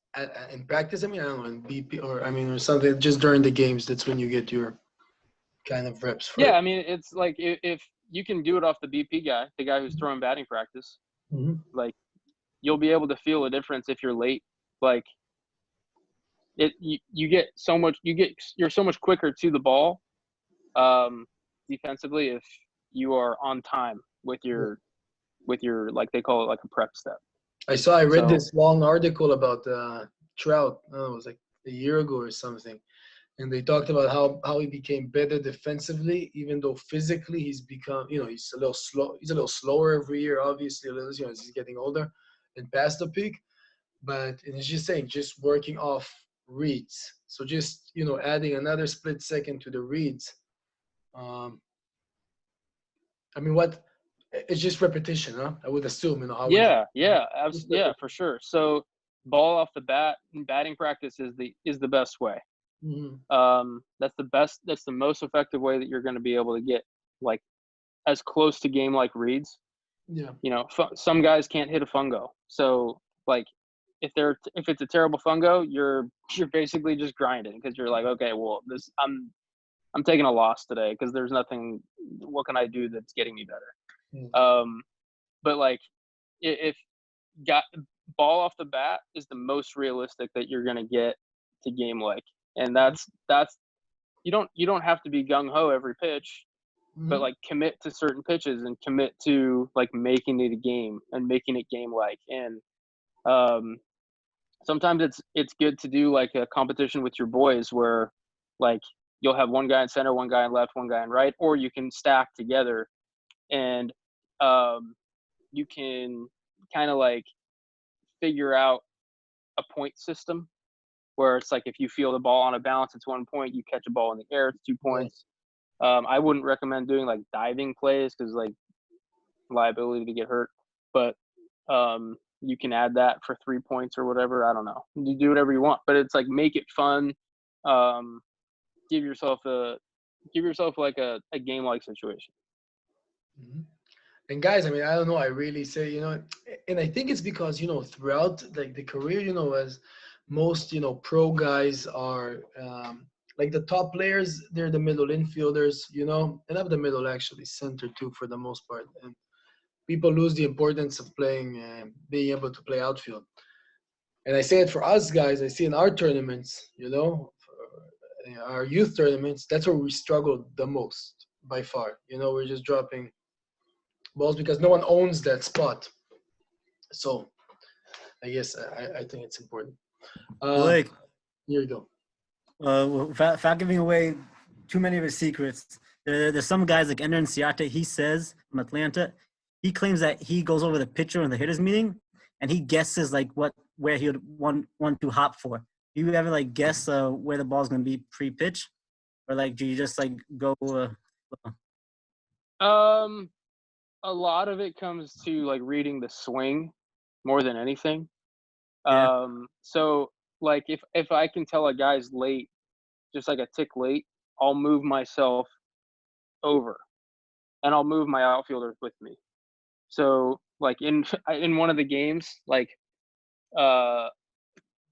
in practice? I mean, I don't know, in BP or something. Just during the games, that's when you get your kind of reps for Yeah, it. I mean, it's like if you can do it off the BP guy, the guy who's throwing batting practice, Mhm. like, you'll be able to feel a difference if you're late. Like, you get so much, you're so much quicker to the ball, defensively, if you are on time with your like, they call it like a prep step. I read So- this long article about Trout. It was like a year ago or something, and they talked about how he became better defensively, even though physically he's become, he's a little slow. He's a little slower every year, obviously, as he's getting older and past the peak. But it's just saying, just working off reads. So just adding another split second to the reads. I mean, it's just repetition, huh? I would assume, how would you? Yeah, for sure. So ball off the bat, batting practice is the best way. Mhm. That's the most effective way that you're going to be able to get, like, as close to game like reads. Yeah. Some guys can't hit a fungo, so, like, if it's a terrible fungo, you're basically just grinding, because you're like, okay, well, I'm taking a loss today because there's nothing. What can I do that's getting me better? But, like, if got ball off the bat is the most realistic that you're gonna get to game like, and that's you don't have to be gung ho every pitch, but, Mhm. like, commit to certain pitches and commit to, like, making it a game and making it game like. And sometimes it's good to do, like, a competition with your boys where, like, you'll have one guy in center, one guy in left, one guy in right, or you can stack together, and you can kind of, like, figure out a point system where it's like, if you feel the ball on a bounce, it's 1 point. You catch a ball in the air, it's 2 points. I wouldn't recommend doing, like, diving plays because, like, liability to get hurt, but you can add that for 3 points or whatever. I don't know. You do whatever you want, but it's like, make it fun. Give yourself like a game like situation. Mhm. And guys, I mean, I don't know. I really say, and I think it's because, throughout, like, the career, as most, pro guys are, like, the top players, they're the middle infielders, and not the middle, actually, center too, for the most part. And people lose the importance of being able to play outfield. And I say it for us guys. I see in our tournaments, our youth tournaments, that's where we struggle the most by far. We're just dropping balls because no one owns that spot. So I guess I think it's important. Blake, Here you go. without giving away too many of his secrets, there's some guys like Ender Ciate. He says from Atlanta, he claims that he goes over the pitcher in the hitters meeting, and he guesses, like, where he would want to hop for. Do you ever, like, guess where the ball's gonna be pre-pitch, or, like, do you just, like, go? A lot of it comes to, like, reading the swing more than anything. Yeah. So, like, if I can tell a guy's late, just like a tick late, I'll move myself over, and I'll move my outfielders with me. So, like, in one of the games, like,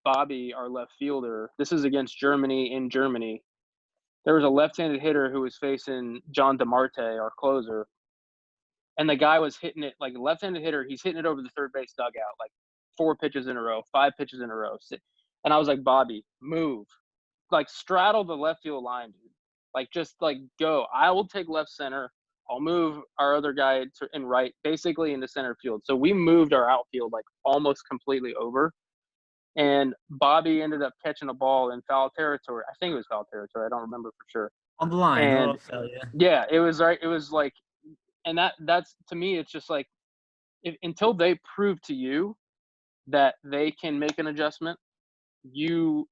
Bobby, our left fielder, this is against Germany in Germany. There was a left-handed hitter who was facing John DeMarte, our closer, and the guy was hitting it, like, a left-handed hitter. He's hitting it over the third base dugout, like, 4 pitches in a row, 5 pitches in a row. And I was like, Bobby, move. Like, straddle the left field line, dude. Like, just, like, go. I will take left center. I'll move our other guy in right, basically into center field. So we moved our outfield, like, almost completely over. And Bobby ended up catching a ball in foul territory. I think it was foul territory. I don't remember for sure. On the line. And yeah. yeah, it was right. It was like, and that's, to me, it's just like, until they prove to you that they can make an adjustment, you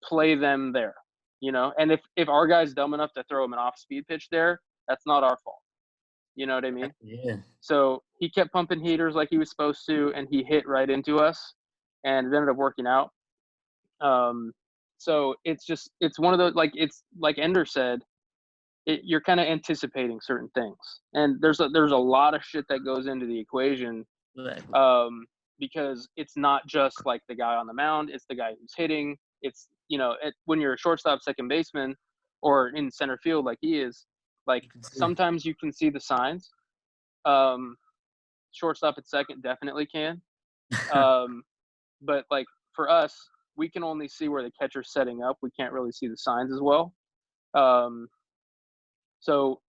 play them there, and if our guy's dumb enough to throw him an off-speed pitch there, that's not our fault. You know what I mean? Yeah. So he kept pumping heaters like he was supposed to, and he hit right into us, and it ended up working out. So it's one of those, like, it's like Ender said, you're kind of anticipating certain things, and there's a lot of shit that goes into the equation, because it's not just like the guy on the mound, it's the guy who's hitting. It's, when you're a shortstop, second baseman, or in center field like he is, like, sometimes you can see the signs. Shortstop at second definitely can. But like for us, we can only see where the catcher's setting up. We can't really see the signs as well. So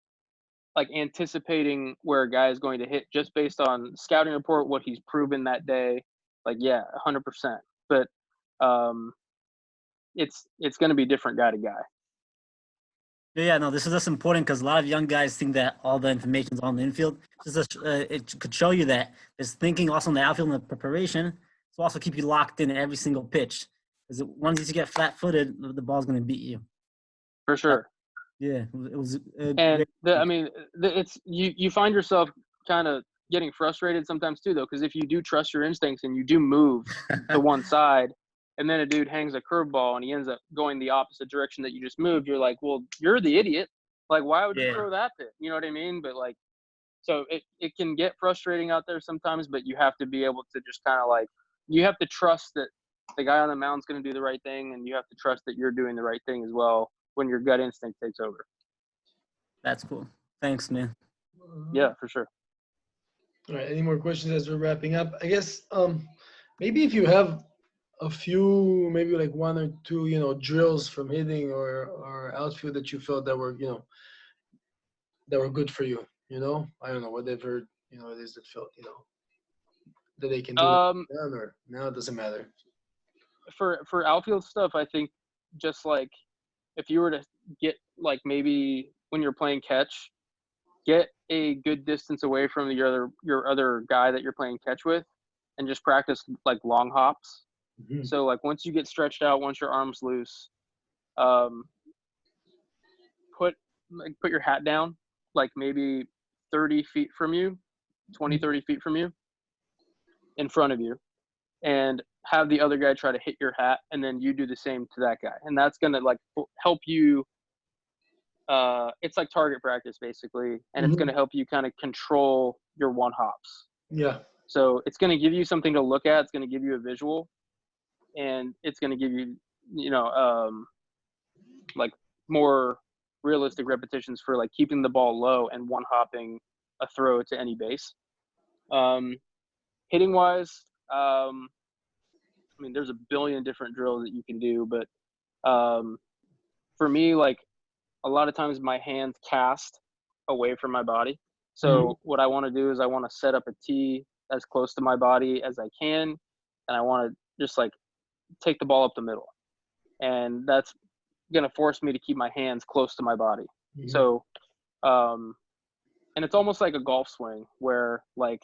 like anticipating where a guy is going to hit just based on scouting report, what he's proven that day, like, yeah, 100%. But it's going to be different guy to guy. Yeah, no, this is just important because a lot of young guys think that all the information is on the infield. It could show you that there's thinking also in the outfield and the preparation. So also keep you locked in at every single pitch. Because once you get flat-footed, the ball's going to beat you. For sure. Yeah, it was. And it's you find yourself kind of getting frustrated sometimes too, though, because if you do trust your instincts and you do move to one side, and then a dude hangs a curveball and he ends up going the opposite direction that you just moved, you're like, well, you're the idiot. Like, why would you throw that pitch? You know what I mean? But like, so it can get frustrating out there sometimes, but you have to be able to just kind of like, you have to trust that the guy on the mound's going to do the right thing, and you have to trust that you're doing the right thing as well when your gut instinct takes over. That's cool. Thanks, man. Yeah, for sure. All right. Any more questions as we're wrapping up? I guess maybe if you have a few, maybe like one or two, drills from hitting or outfield that you felt that were, that were good for you. I don't know, whatever it is that felt, that they can do or now it doesn't matter. For outfield stuff, I think just like if you were to get like maybe when you're playing catch, get a good distance away from your other guy that you're playing catch with, and just practice like long hops. Mm-hmm. So like once you get stretched out, once your arm's loose, put your hat down like maybe 30 feet from you, 20, 30 feet from you, in front of you, and have the other guy try to hit your hat, and then you do the same to that guy. And that's going to like help you. It's like target practice basically, and it's going to help you kind of control your one hops. Yeah. So it's going to give you something to look at. It's going to give you a visual, and it's going to give you, like more realistic repetitions for like keeping the ball low and one hopping a throw to any base. Hitting wise, I mean, there's a billion different drills that you can do, but for me, like a lot of times my hands cast away from my body. So what I want to do is I want to set up a tee as close to my body as I can, and I want to just like take the ball up the middle, and that's going to force me to keep my hands close to my body. So and it's almost like a golf swing where like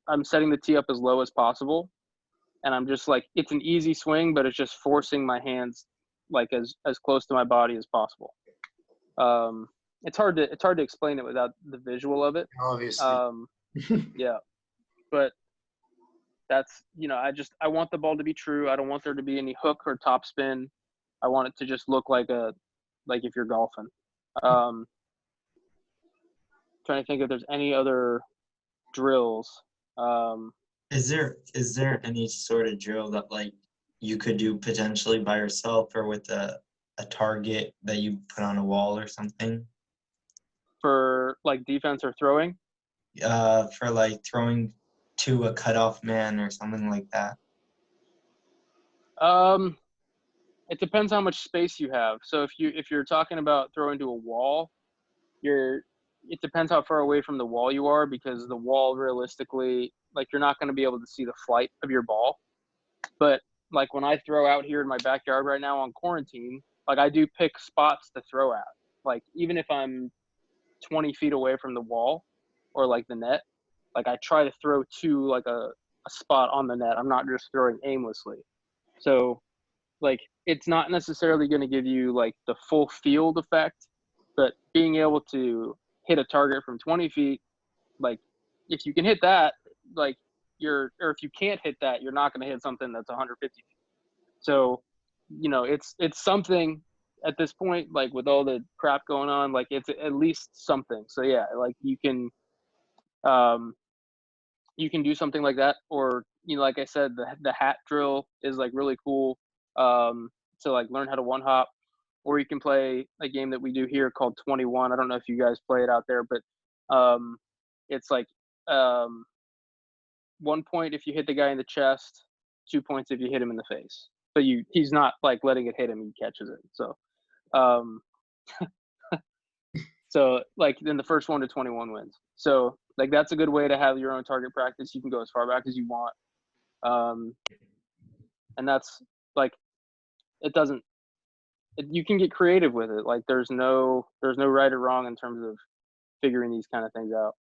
I'm setting the tee up as low as possible, and I'm just like, it's an easy swing, but it's just forcing my hands like as close to my body as possible. It's hard to explain it without the visual of it. Obviously. Yeah, but that's, I want the ball to be true. I don't want there to be any hook or top spin. I want it to just look like if you're golfing. Trying to think if there's any other drills. Is there any sort of drill that like you could do potentially by yourself or with a target that you put on a wall or something? For like defense or throwing? For like throwing to a cutoff man or something like that. It depends how much space you have. So if you're talking about throwing to a wall, it depends how far away from the wall you are, because the wall realistically, like, you're not going to be able to see the flight of your ball. But like when I throw out here in my backyard right now on quarantine, like I do pick spots to throw at. Like even if I'm 20 feet away from the wall or like the net, like I try to throw to like a spot on the net. I'm not just throwing aimlessly. So like it's not necessarily going to give you like the full field effect, but being able to hit a target from 20 feet, like if you can hit that, like or if you can't hit that, you're not going to hit something that's 150 feet. So, it's something at this point, like with all the crap going on, like it's at least something. So yeah, like you can do something like that, or like I said, the hat drill is like really cool, to like learn how to one hop, or you can play a game that we do here called 21. I don't know if you guys play it out there, but it's like 1 point if you hit the guy in the chest, 2 points if you hit him in the face. So he's not like letting it hit him, he catches it. So um so like then the first 1 to 21 wins. So like that's a good way to have your own target practice. You can go as far back as you want. And that's like you can get creative with it. Like there's no right or wrong in terms of figuring these kind of things out.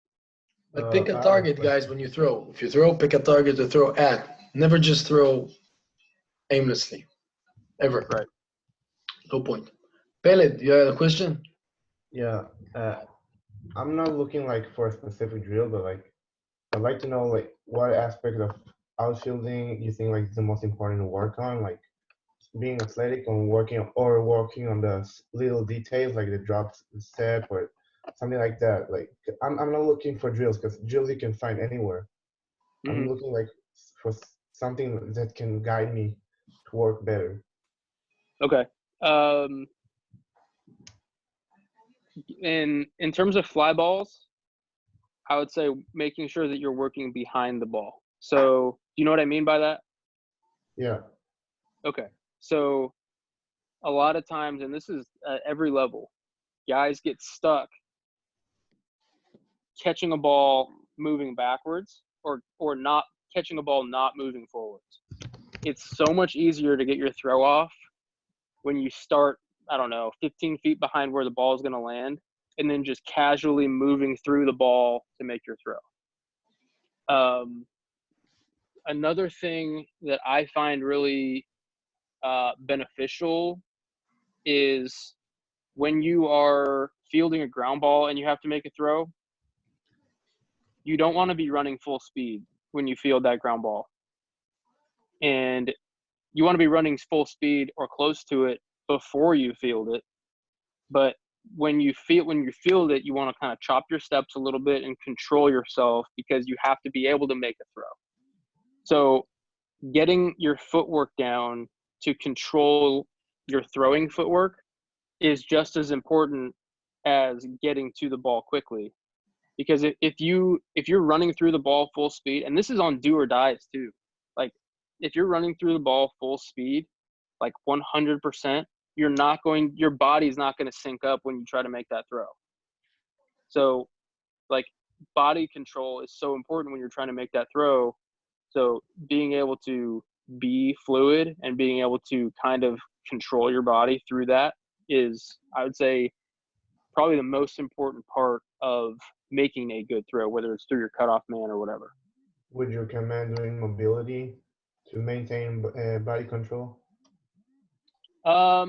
But pick a target, guys, when you throw. If you throw, pick a target to throw at. Never just throw aimlessly. Ever. Right. No point. Pellet, you have a question? Yeah, I'm not looking like for a specific drill, but like I'd like to know like what aspect of outfielding you think like is the most important to work on, like being athletic and working on the little details like the drop step or something like that. Like I'm not looking for drills because drills you can find anywhere. I'm Mhm. looking like for something that can guide me to work better. Okay. In terms of fly balls, I would say making sure that you're working behind the ball. So, do you know what I mean by that? Yeah. Okay. So, a lot of times, and this is at every level, guys get stuck catching a ball moving backwards or not catching a ball not moving forwards. It's so much easier to get your throw off when you start, I don't know, 15 feet behind where the ball is going to land, and then just casually moving through the ball to make your throw. Another thing that I find really beneficial is when you are fielding a ground ball and you have to make a throw, you don't want to be running full speed when you field that ground ball. And you want to be running full speed or close to it before you field it. But when you field it, you want to kind of chop your steps a little bit and control yourself because you have to be able to make a throw. So getting your footwork down to control your throwing footwork is just as important as getting to the ball quickly. Because if you're running through the ball full speed, and this is on do or dies too, like if you're running through the ball full speed, like 100%, your body's not going to sync up when you try to make that throw. So like body control is so important when you're trying to make that throw. So being able to be fluid and being able to kind of control your body through that is, I would say, probably the most important part of making a good throw, whether it's through your cutoff man or whatever. Would you recommend doing mobility to maintain body control? I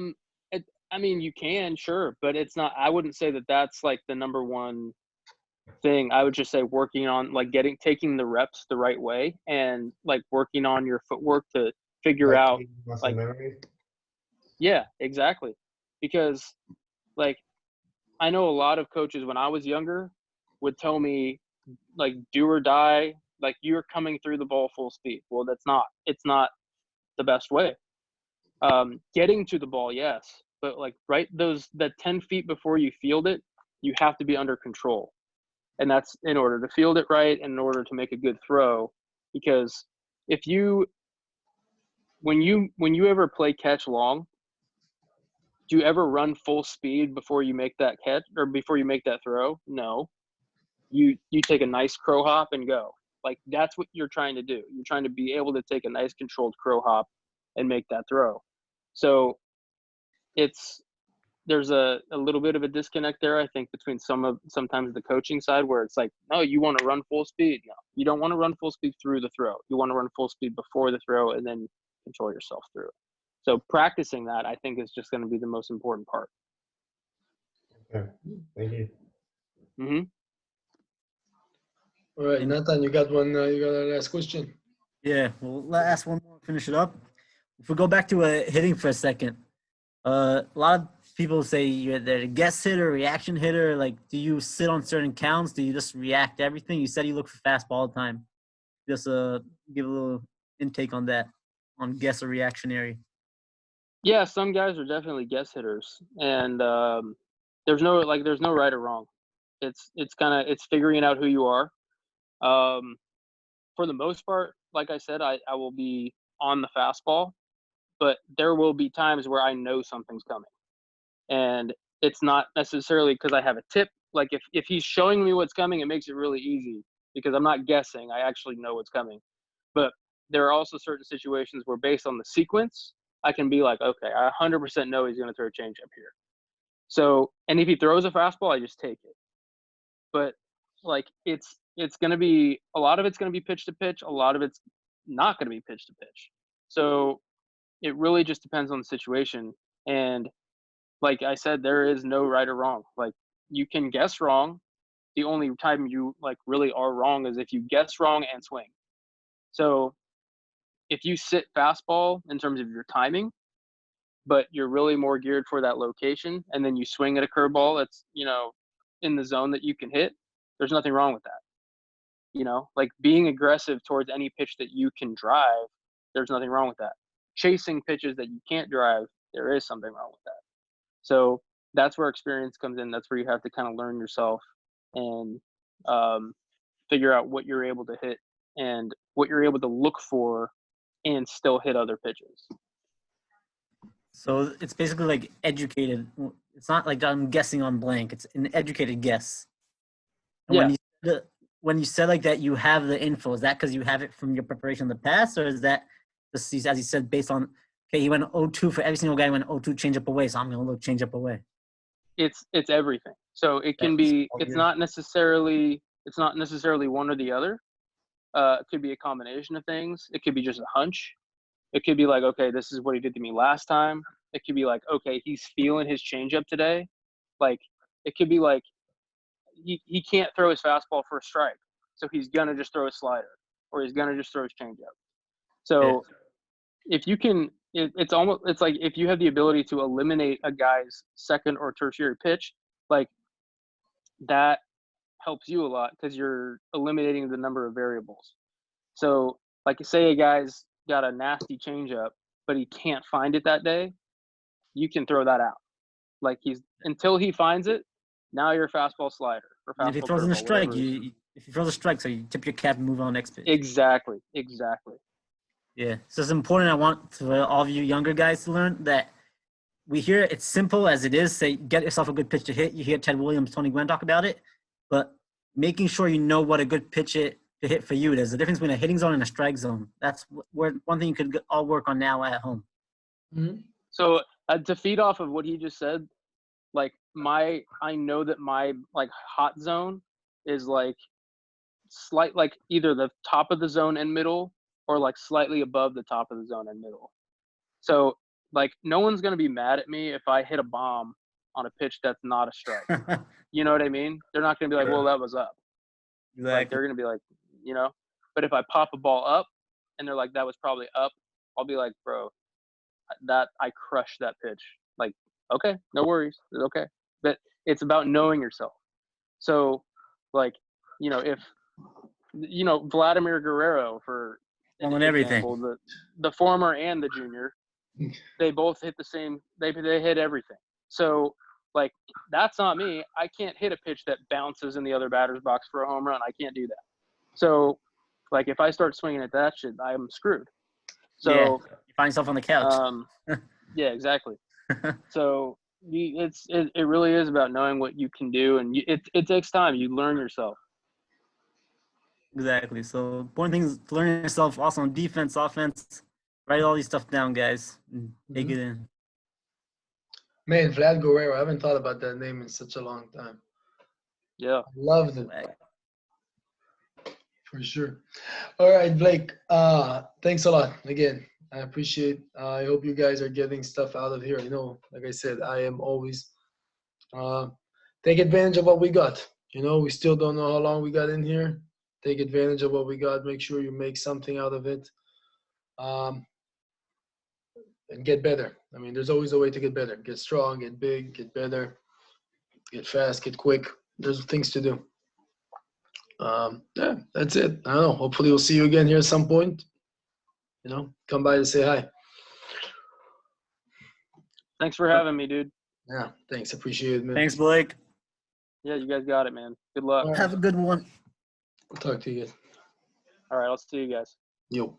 mean, you can, sure, but it's not. I wouldn't say that that's like the number one thing. I would just say working on like taking the reps the right way and like working on your footwork to figure Like out muscle like memory? yeah, exactly. Because like I know a lot of coaches when I was younger would tell me like do or die, like you're coming through the ball full speed. Well, it's not the best way. Getting to the ball, yes, but like that 10 feet before you field it, you have to be under control. And that's in order to field it right and in order to make a good throw. Because when you ever play catch long, do you ever run full speed before you make that catch or before you make that throw? No. You take a nice crow hop and go. Like that's what you're trying to do. You're trying to be able to take a nice controlled crow hop and make that throw. So there's a little bit of a disconnect there, I think, between sometimes the coaching side where it's like, no, you want to run full speed. No, you don't want to run full speed through the throw. You want to run full speed before the throw and then control yourself through it. So practicing that, I think, is just going to be the most important part. Okay, thank you. Mm-hmm. All right, Nathan, you got a last question. Yeah, well, last one more, finish it up. if we go back to hitting for a second, a lot of people say you're either a guess hitter, reaction hitter. Like, do you sit on certain counts? Do you just react to everything? You said you look for fastball all the time. Just give a little intake on that, on guess or reactionary. Yeah, some guys are definitely guess hitters, and there's no right or wrong. It's figuring out who you are. For the most part, like I said, I will be on the fastball, but there will be times where I know something's coming, and it's not necessarily because I have a tip. Like if he's showing me what's coming, it makes it really easy because I'm not guessing. I actually know what's coming. But there are also certain situations where, based on the sequence, I can be like, okay, I 100% know he's going to throw a changeup here. So, and if he throws a fastball, I just take it. But like it's going to be, a lot of it's going to be pitch to pitch. A lot of it's not going to be pitch to pitch. So it really just depends on the situation. And like I said, there is no right or wrong. Like, you can guess wrong. The only time you like really are wrong is if you guess wrong and swing. So if you sit fastball in terms of your timing, but you're really more geared for that location, and then you swing at a curveball that's, in the zone that you can hit, there's nothing wrong with that. Like, being aggressive towards any pitch that you can drive, there's nothing wrong with that. Chasing pitches that you can't drive, there is something wrong with that. So that's where experience comes in. That's where you have to kind of learn yourself and figure out what you're able to hit and what you're able to look for and still hit other pitches. So it's basically like educated. It's not like I'm guessing on blank. It's an educated guess. And Yeah. When you said like that, you have the info. Is that because you have it from your preparation in the past, or is that just, as you said, based on, okay, he went 0-2 for every single guy, went 0-2 change up away, so I'm going to look change up away. It's everything. So it can be, it's not necessarily one or the other. It could be a combination of things. It could be just a hunch. It could be like, okay, this is what he did to me last time. It could be like, okay, he's feeling his changeup today. Like, it could be like he can't throw his fastball for a strike, so he's gonna just throw a slider, or he's gonna just throw his changeup. So if you can, it's like if you have the ability to eliminate a guy's second or tertiary pitch, like, that helps you a lot because you're eliminating the number of variables. So, like, say a guy's got a nasty changeup, but he can't find it that day, you can throw that out. Like, until he finds it, now you're fastball slider or fastball. And if he throws in a curveball, strike, whatever it is. if he throws a strike, so you tip your cap and move on next pitch. Exactly. Yeah, so it's important. I want for all of you younger guys to learn that we hear it's simple as it is. Say, get yourself a good pitch to hit. You hear Ted Williams, Tony Gwynn talk about it, but making sure you know what a good pitch to hit for you. There's a difference between a hitting zone and a strike zone. That's where one thing you could all work on now at home. Mm-hmm. So to feed off of what he just said, like, I know that my like hot zone is like slight, like either the top of the zone and middle, or like slightly above the top of the zone and middle. So like, no one's gonna be mad at me if I hit a bomb on a pitch that's not a strike. You know what I mean? They're not gonna be like, well, that was up. Exactly. Like, they're gonna be like, But if I pop a ball up and they're like, that was probably up, I'll be like, bro, that I crushed that pitch. Like, okay, no worries, it's okay. But it's about knowing yourself. So, like, if Vladimir Guerrero, for On everything. example, the former and the junior, they both hit the same. They hit everything. So, like, that's not me. I can't hit a pitch that bounces in the other batter's box for a home run. I can't do that. So, like, if I start swinging at that shit, I'm screwed. So you find yourself on the couch. Yeah, exactly. So it really is about knowing what you can do, and it takes time. You learn yourself. Exactly. So important thing is to learn yourself. Also on defense, offense. Write all these stuff down, guys. And take it in. Man, Vlad Guerrero. I haven't thought about that name in such a long time. Yeah. I loved it. For sure. All right, Blake. Thanks a lot again. I appreciate. I hope you guys are getting stuff out of here. Like I said, I am always take advantage of what we got. We still don't know how long we got in here. Take advantage of what we got. Make sure you make something out of it. and get better. I mean, there's always a way to get better. Get strong, get big, get better, get fast, get quick. There's things to do. Yeah, that's it. I don't know. Hopefully we'll see you again here at some point. You know, come by to say hi. Thanks for having me, dude. Yeah, thanks. Appreciate it, man. Thanks, Blake. Yeah, you guys got it, man. Good luck. All right. Have a good one. I'll talk to you again. All right, I'll see you guys. Yo.